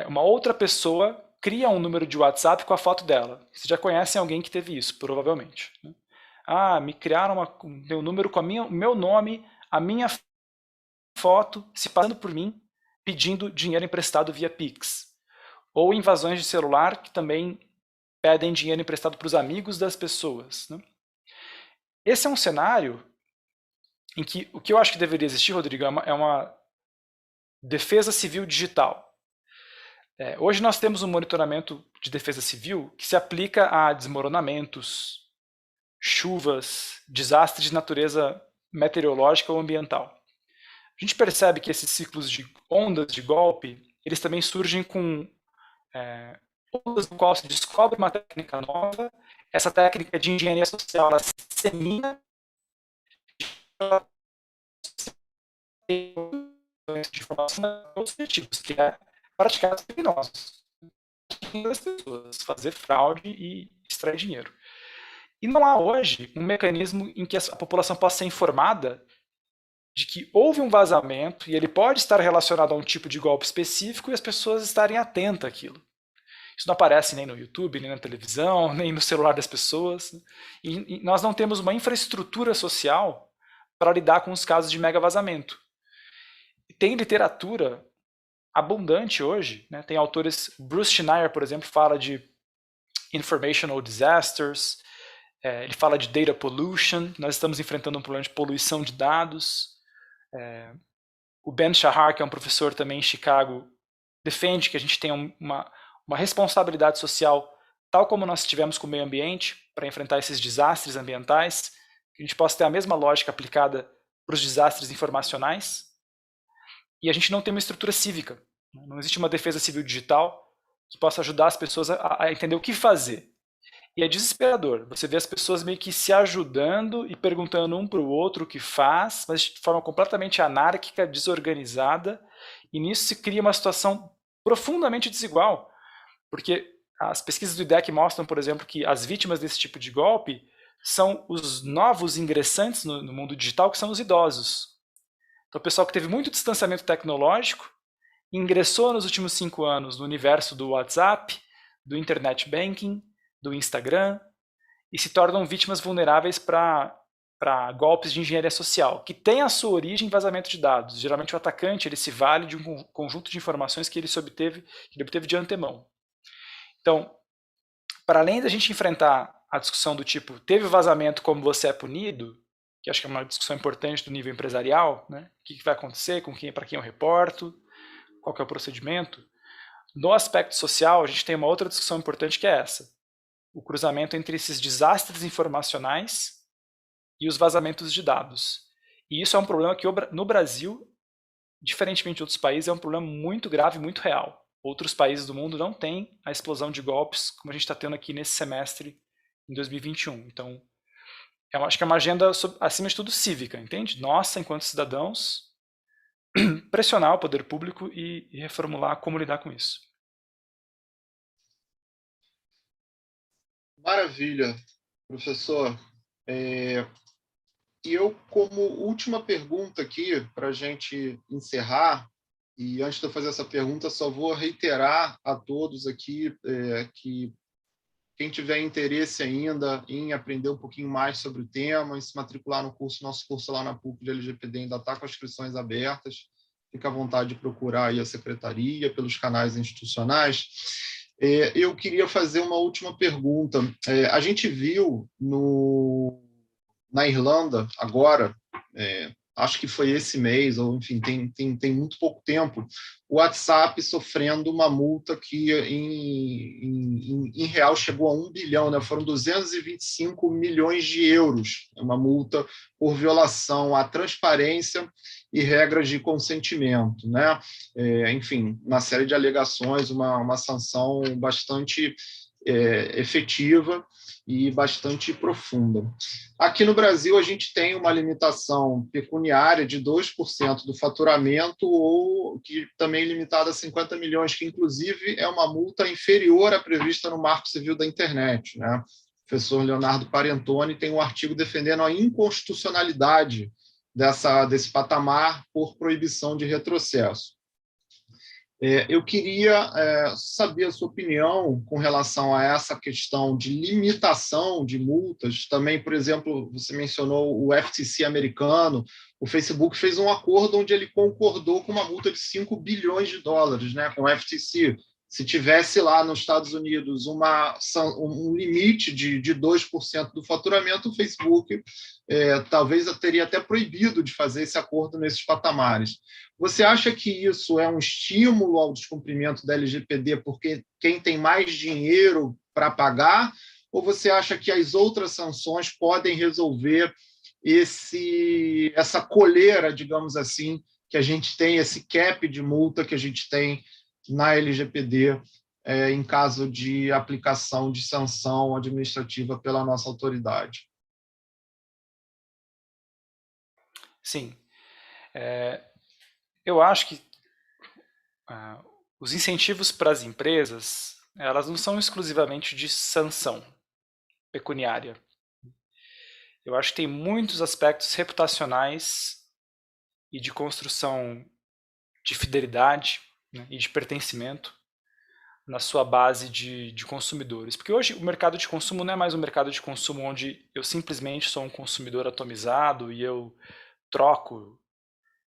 uma outra pessoa cria um número de WhatsApp com a foto dela. Vocês já conhecem alguém que teve isso, provavelmente, né? Me criaram um número com o meu nome, a minha foto, se passando por mim, pedindo dinheiro emprestado via Pix. Ou invasões de celular que também pedem dinheiro emprestado para os amigos das pessoas, né? Esse é um cenário em que o que eu acho que deveria existir, Rodrigo, é uma defesa civil digital. Hoje nós temos um monitoramento de defesa civil que se aplica a desmoronamentos, chuvas, desastres de natureza meteorológica ou ambiental. A gente percebe que esses ciclos de ondas de golpe, eles também surgem com ondas no qual se descobre uma técnica nova, essa técnica de engenharia social, ela se dissemina de informação objetivos, que é praticar os criminosos, das pessoas, fazer fraude e extrair dinheiro. E não há hoje um mecanismo em que a população possa ser informada de que houve um vazamento e ele pode estar relacionado a um tipo de golpe específico e as pessoas estarem atentas àquilo. Isso não aparece nem no YouTube, nem na televisão, nem no celular das pessoas. E nós não temos uma infraestrutura social para lidar com os casos de mega vazamento. E tem literatura abundante hoje, né? Tem autores, Bruce Schneier, por exemplo, fala de informational disasters, ele fala de data pollution, nós estamos enfrentando um problema de poluição de dados. O Ben Shahar, que é um professor também em Chicago, defende que a gente tem uma responsabilidade social, tal como nós tivemos com o meio ambiente, para enfrentar esses desastres ambientais, que a gente possa ter a mesma lógica aplicada para os desastres informacionais. E a gente não tem uma estrutura cívica, não existe uma defesa civil digital que possa ajudar as pessoas a entender o que fazer. E é desesperador, você vê as pessoas meio que se ajudando e perguntando um para o outro o que faz, mas de forma completamente anárquica, desorganizada, e nisso se cria uma situação profundamente desigual, porque as pesquisas do IDEC mostram, por exemplo, que as vítimas desse tipo de golpe são os novos ingressantes no mundo digital, que são os idosos. Então, o pessoal que teve muito distanciamento tecnológico ingressou nos últimos 5 anos no universo do WhatsApp, do Internet Banking, do Instagram, e se tornam vítimas vulneráveis para golpes de engenharia social, que tem a sua origem em vazamento de dados. Geralmente o atacante ele se vale de um conjunto de informações que ele obteve de antemão. Então, para além da gente enfrentar a discussão do tipo, teve vazamento, como você é punido, que acho que é uma discussão importante do nível empresarial, né? O que vai acontecer, para quem eu reporto, qual que é o procedimento. No aspecto social, a gente tem uma outra discussão importante que é essa. O cruzamento entre esses desastres informacionais e os vazamentos de dados. E isso é um problema que no Brasil, diferentemente de outros países, é um problema muito grave e muito real. Outros países do mundo não têm a explosão de golpes como a gente está tendo aqui nesse semestre em 2021. Então, eu acho que é uma agenda, acima de tudo, cívica, entende? Nossa, enquanto cidadãos, pressionar o poder público e reformular como lidar com isso. Maravilha, professor. E eu, como última pergunta aqui, para a gente encerrar, e antes de eu fazer essa pergunta, só vou reiterar a todos aqui que quem tiver interesse ainda em aprender um pouquinho mais sobre o tema, em se matricular no nosso curso lá na PUC de LGPD ainda está com as inscrições abertas, fica à vontade de procurar aí a secretaria, pelos canais institucionais. Eu queria fazer uma última pergunta. A gente viu na Irlanda, agora, acho que foi esse mês, ou enfim, tem muito pouco tempo, o WhatsApp sofrendo uma multa que em real chegou a 1 bilhão, né? Foram 225 milhões de euros, uma multa por violação à transparência e regras de consentimento, né? Enfim, uma série de alegações, uma sanção bastante efetiva e bastante profunda. Aqui no Brasil, a gente tem uma limitação pecuniária de 2% do faturamento, ou que também é limitada a 50 milhões, que inclusive é uma multa inferior à prevista no Marco Civil da Internet, né? O professor Leonardo Parentoni tem um artigo defendendo a inconstitucionalidade desse patamar por proibição de retrocesso. Eu queria saber a sua opinião com relação a essa questão de limitação de multas. Também, por exemplo, você mencionou o FTC americano. O Facebook fez um acordo onde ele concordou com uma multa de 5 bilhões de dólares, né, com o FTC. Se tivesse lá nos Estados Unidos um limite de 2% do faturamento, o Facebook talvez teria até proibido de fazer esse acordo nesses patamares. Você acha que isso é um estímulo ao descumprimento da LGPD porque quem tem mais dinheiro para pagar? Ou você acha que as outras sanções podem resolver essa coleira, digamos assim, que a gente tem, esse cap de multa que a gente tem na LGPD em caso de aplicação de sanção administrativa pela nossa autoridade? Sim. Eu acho que os incentivos para as empresas, elas não são exclusivamente de sanção pecuniária. Eu acho que tem muitos aspectos reputacionais e de construção de fidelidade, né, e de pertencimento na sua base de consumidores. Porque hoje o mercado de consumo não é mais um mercado de consumo onde eu simplesmente sou um consumidor atomizado e eu troco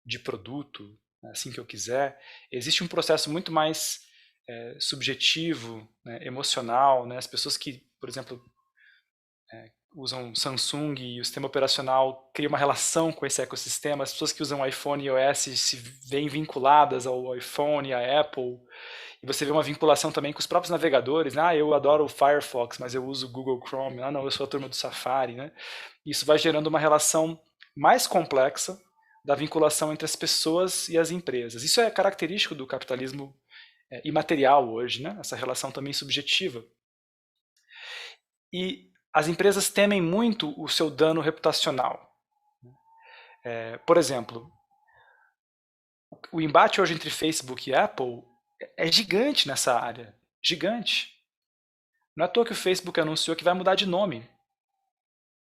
de produto assim que eu quiser. Existe um processo muito mais subjetivo, né, emocional, né? As pessoas que, por exemplo, usam Samsung e o sistema operacional cria uma relação com esse ecossistema. As pessoas que usam iPhone e iOS se veem vinculadas ao iPhone e à Apple. E você vê uma vinculação também com os próprios navegadores. Né? Eu adoro o Firefox, mas eu uso o Google Chrome. Não, eu sou a turma do Safari. Né? Isso vai gerando uma relação mais complexa da vinculação entre as pessoas e as empresas. Isso é característico do capitalismo imaterial hoje, né? Essa relação também subjetiva. E as empresas temem muito o seu dano reputacional. Por exemplo, o embate hoje entre Facebook e Apple é gigante nessa área. Gigante. Não é à toa que o Facebook anunciou que vai mudar de nome.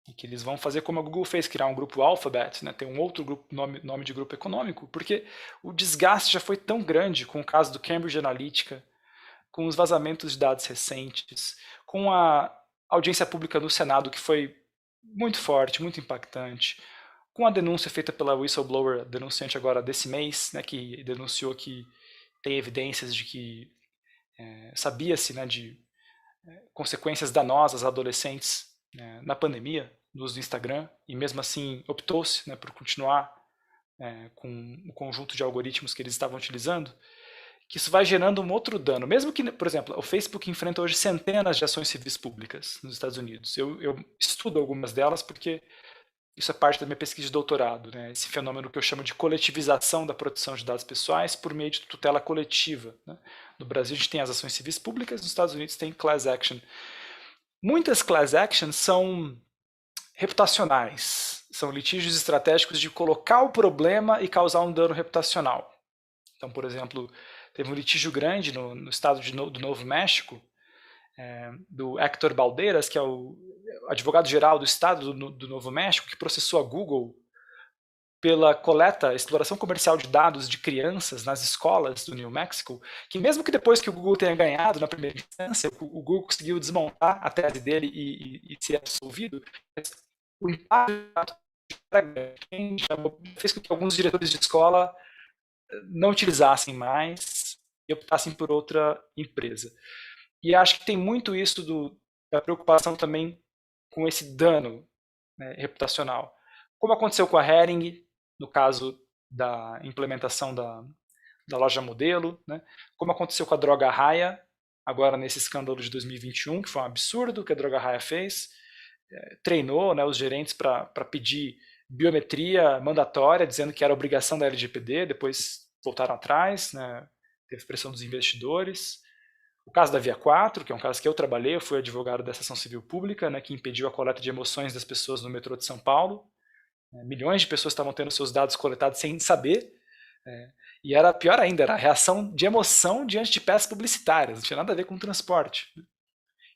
e que eles vão fazer como a Google fez, criar um grupo Alphabet, né, ter um outro grupo, nome de grupo econômico, porque o desgaste já foi tão grande com o caso do Cambridge Analytica, com os vazamentos de dados recentes, com a audiência pública no Senado, que foi muito forte, muito impactante, com a denúncia feita pela whistleblower, denunciante agora desse mês, né, que denunciou que tem evidências de que sabia-se, né, de consequências danosas a adolescentes na pandemia, no uso do Instagram, e mesmo assim optou-se, né, por continuar com o conjunto de algoritmos que eles estavam utilizando, que isso vai gerando um outro dano. Mesmo que, por exemplo, o Facebook enfrenta hoje centenas de ações civis públicas nos Estados Unidos. Eu estudo algumas delas porque isso é parte da minha pesquisa de doutorado, né? Esse fenômeno que eu chamo de coletivização da proteção de dados pessoais por meio de tutela coletiva, né? No Brasil a gente tem as ações civis públicas, nos Estados Unidos tem class action. Muitas class actions são reputacionais, são litígios estratégicos de colocar o problema e causar um dano reputacional. Então, por exemplo, teve um litígio grande no estado do Novo México, do Héctor Baldeiras, que é o advogado-geral do estado do Novo México, que processou a Google pela coleta, exploração comercial de dados de crianças nas escolas do New Mexico, que mesmo que depois que o Google tenha ganhado na primeira instância, o Google conseguiu desmontar a tese dele e ser absolvido, o impacto fez com que alguns diretores de escola não utilizassem mais e optassem por outra empresa. E acho que tem muito isso da preocupação também com esse dano, né, reputacional. Como aconteceu com a Hering, no caso da implementação da loja modelo, né, como aconteceu com a Droga Raia, agora nesse escândalo de 2021, que foi um absurdo que a Droga Raia fez, treinou, né, os gerentes para pedir biometria mandatória, dizendo que era obrigação da LGPD, depois voltaram atrás, né, teve pressão dos investidores. O caso da Via 4, que é um caso que eu trabalhei, eu fui advogado dessa ação civil pública, né, que impediu a coleta de emoções das pessoas no metrô de São Paulo. Milhões de pessoas estavam tendo seus dados coletados sem saber. E era pior ainda, era a reação de emoção diante de peças publicitárias, não tinha nada a ver com transporte.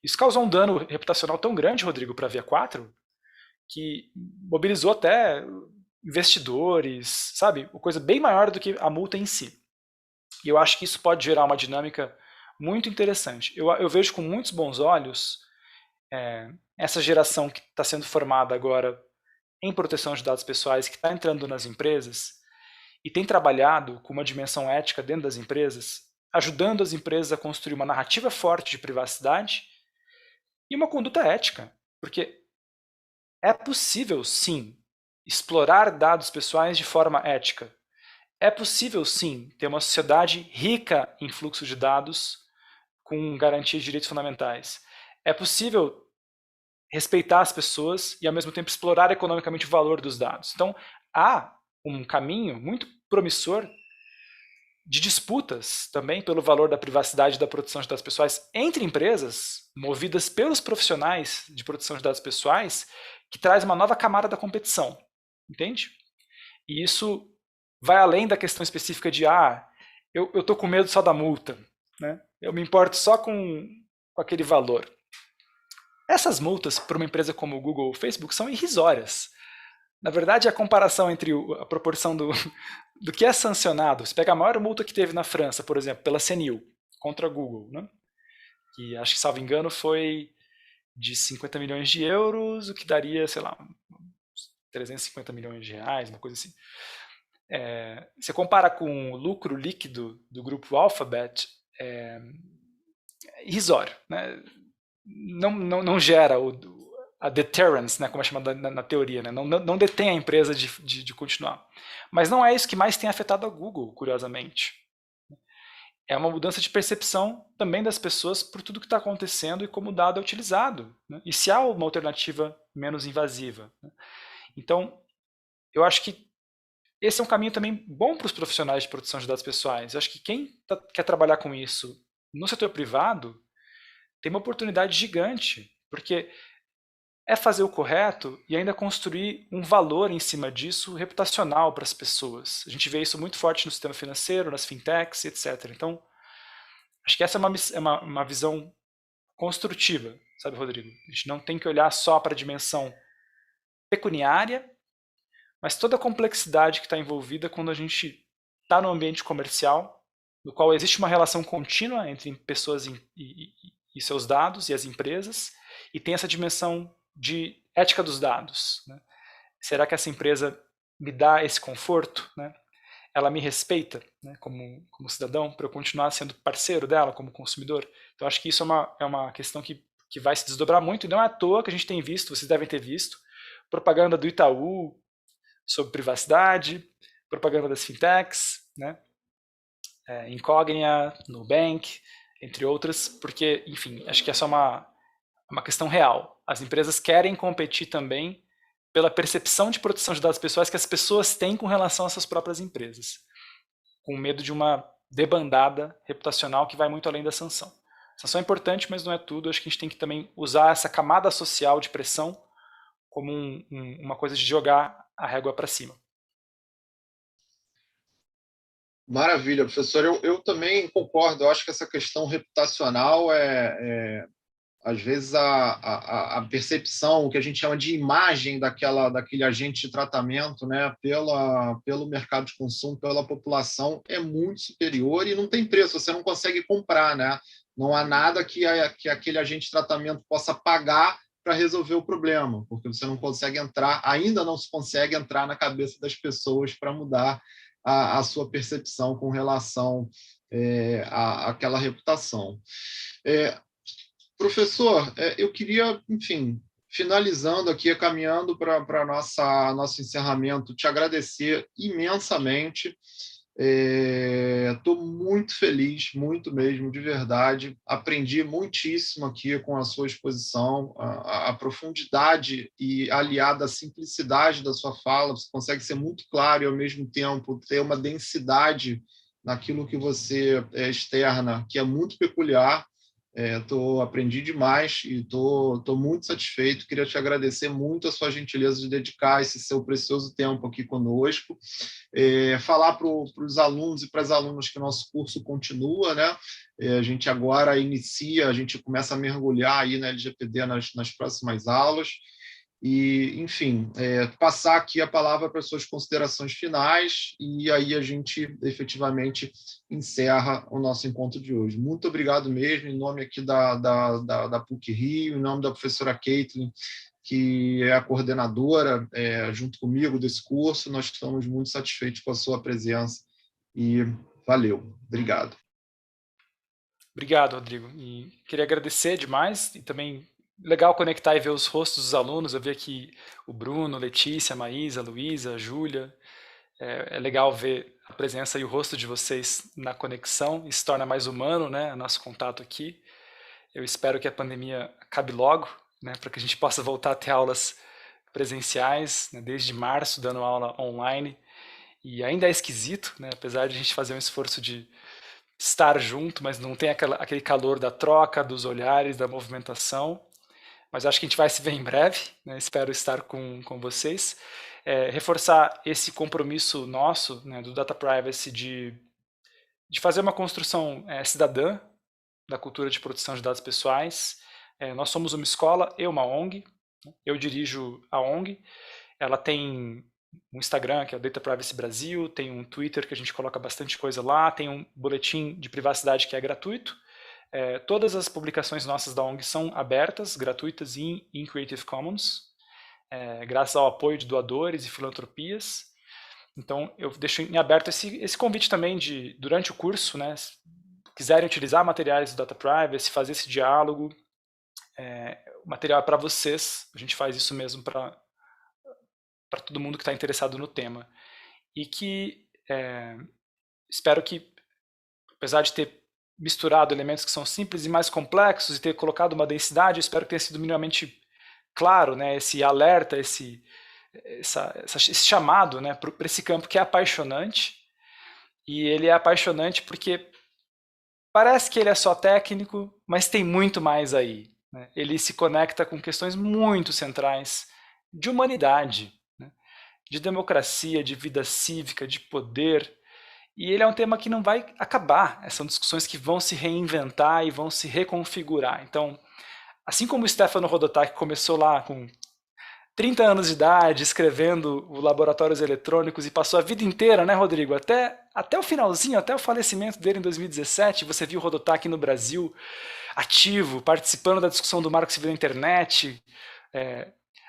Isso causou um dano reputacional tão grande, Rodrigo, para a Via 4, que mobilizou até investidores, sabe? Uma coisa bem maior do que a multa em si. E eu acho que isso pode gerar uma dinâmica muito interessante. Eu vejo com muitos bons olhos essa geração que está sendo formada agora em proteção de dados pessoais, que está entrando nas empresas e tem trabalhado com uma dimensão ética dentro das empresas, ajudando as empresas a construir uma narrativa forte de privacidade e uma conduta ética. Porque é possível, sim, explorar dados pessoais de forma ética. É possível, sim, ter uma sociedade rica em fluxo de dados com garantia de direitos fundamentais. É possível respeitar as pessoas e, ao mesmo tempo, explorar economicamente o valor dos dados. Então, há um caminho muito promissor de disputas também pelo valor da privacidade e da proteção de dados pessoais entre empresas, movidas pelos profissionais de proteção de dados pessoais, que traz uma nova camada da competição. Entende? E isso vai além da questão específica de eu estou com medo só da multa, né? Eu me importo só com aquele valor. Essas multas para uma empresa como o Google ou o Facebook são irrisórias. Na verdade, a comparação entre a proporção do que é sancionado, você pega a maior multa que teve na França, por exemplo, pela CNIL, contra a Google, né? Que acho que, salvo engano, foi de 50 milhões de euros, o que daria, sei lá, 350 milhões de reais, uma coisa assim. Você compara com o lucro líquido do grupo Alphabet, irrisório, né? Não gera a deterrence, né, como é chamado na teoria, né? Não detém a empresa de continuar. Mas não é isso que mais tem afetado a Google, curiosamente. É uma mudança de percepção também das pessoas por tudo que está acontecendo e como o dado é utilizado, né? E se há uma alternativa menos invasiva, né? Então, eu acho que esse é um caminho também bom para os profissionais de proteção de dados pessoais. Eu acho que quem quer trabalhar com isso no setor privado tem uma oportunidade gigante, porque é fazer o correto e ainda construir um valor em cima disso reputacional para as pessoas. A gente vê isso muito forte no sistema financeiro, nas fintechs, etc. Então, acho que essa é uma visão construtiva, sabe, Rodrigo? A gente não tem que olhar só para a dimensão pecuniária, mas toda a complexidade que está envolvida quando a gente está no ambiente comercial, no qual existe uma relação contínua entre pessoas e seus dados e as empresas, e tem essa dimensão de ética dos dados, né? Será que essa empresa me dá esse conforto, né? Ela me respeita, né, como cidadão, para eu continuar sendo parceiro dela como consumidor? Então, acho que isso é uma questão que vai se desdobrar muito, e não é à toa que a gente tem visto, vocês devem ter visto, propaganda do Itaú sobre privacidade, propaganda das fintechs, né, Incógnita, Nubank, entre outras, porque, enfim, acho que essa é uma questão real. As empresas querem competir também pela percepção de proteção de dados pessoais que as pessoas têm com relação às suas próprias empresas, com medo de uma debandada reputacional que vai muito além da sanção. A sanção é importante, mas não é tudo. Acho que a gente tem que também usar essa camada social de pressão como uma coisa de jogar a régua para cima. Maravilha, professor. Eu também concordo. Eu acho que essa questão reputacional às vezes a percepção, o que a gente chama de imagem daquele agente de tratamento, né, pelo mercado de consumo, pela população, é muito superior e não tem preço, você não consegue comprar, né? Não há nada que aquele agente de tratamento possa pagar para resolver o problema, porque você não consegue entrar, ainda não se consegue entrar na cabeça das pessoas para mudar a sua percepção com relação àquela reputação. Professor, eu queria, enfim, finalizando aqui, caminhando para nosso encerramento, te agradecer imensamente. Estou muito feliz, muito mesmo, de verdade. Aprendi muitíssimo aqui com a sua exposição, a profundidade e aliada à simplicidade da sua fala. Você consegue ser muito claro e, ao mesmo tempo, ter uma densidade naquilo que você externa, que é muito peculiar. Aprendi demais e estou muito satisfeito. Queria te agradecer muito a sua gentileza de dedicar esse seu precioso tempo aqui conosco. Falar para os alunos e para as alunas que o nosso curso continua, né? A gente agora inicia, a gente começa a mergulhar aí na LGPD nas próximas aulas. E, enfim, passar aqui a palavra para as suas considerações finais e aí a gente efetivamente encerra o nosso encontro de hoje. Muito obrigado mesmo, em nome aqui da PUC-Rio, em nome da professora Caitlin, que é a coordenadora junto comigo desse curso. Nós estamos muito satisfeitos com a sua presença e valeu. Obrigado. Obrigado, Rodrigo. E queria agradecer demais e também legal conectar e ver os rostos dos alunos. Eu vi aqui o Bruno, Letícia, a Maísa, a Luísa, a Júlia. É legal ver a presença e o rosto de vocês na conexão. Isso torna mais humano, né, o nosso contato aqui. Eu espero que a pandemia acabe logo, né, para que a gente possa voltar a ter aulas presenciais, né, desde março, dando aula online. E ainda é esquisito, né, apesar de a gente fazer um esforço de estar junto, mas não tem aquele calor da troca, dos olhares, da movimentação. Mas acho que a gente vai se ver em breve, né? Espero estar com vocês. Reforçar esse compromisso nosso, né, do Data Privacy de fazer uma construção cidadã da cultura de proteção de dados pessoais. Nós somos uma escola e uma ONG. Eu dirijo a ONG. Ela tem um Instagram, que é o Data Privacy Brasil, tem um Twitter que a gente coloca bastante coisa lá, tem um boletim de privacidade que é gratuito. Todas as publicações nossas da ONG são abertas, gratuitas em Creative Commons, graças ao apoio de doadores e filantropias. Então, eu deixo em aberto esse convite também de, durante o curso, né, se quiserem utilizar materiais do Data Privacy, fazer esse diálogo, o material é para vocês, a gente faz isso mesmo para todo mundo que está interessado no tema. E que espero que, apesar de ter misturado elementos que são simples e mais complexos e ter colocado uma densidade, eu espero que tenha sido minimamente claro, né, esse alerta, esse chamado, né, para esse campo que é apaixonante. E ele é apaixonante porque parece que ele é só técnico, mas tem muito mais aí, né? Ele se conecta com questões muito centrais de humanidade, né, de democracia, de vida cívica, de poder. E ele é um tema que não vai acabar. São discussões que vão se reinventar e vão se reconfigurar. Então, assim como o Stefano Rodotà, que começou lá com 30 anos de idade, escrevendo o Laboratórios Eletrônicos e passou a vida inteira, né, Rodrigo? Até o finalzinho, até o falecimento dele em 2017, você viu o Rodotá aqui no Brasil, ativo, participando da discussão do Marco Civil da Internet,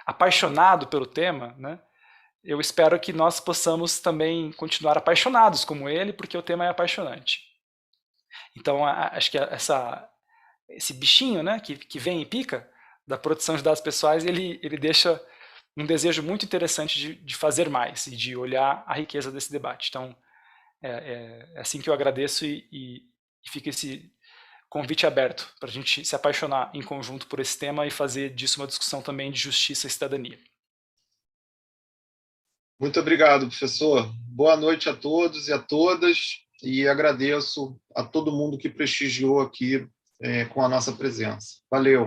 apaixonado pelo tema, né? Eu espero que nós possamos também continuar apaixonados como ele, porque o tema é apaixonante. Então, acho que esse bichinho, né, que vem e pica, da produção de dados pessoais, ele deixa um desejo muito interessante de fazer mais e de olhar a riqueza desse debate. Então, é assim que eu agradeço e fica esse convite aberto para a gente se apaixonar em conjunto por esse tema e fazer disso uma discussão também de justiça e cidadania. Muito obrigado, professor. Boa noite a todos e a todas, e agradeço a todo mundo que prestigiou aqui com a nossa presença. Valeu.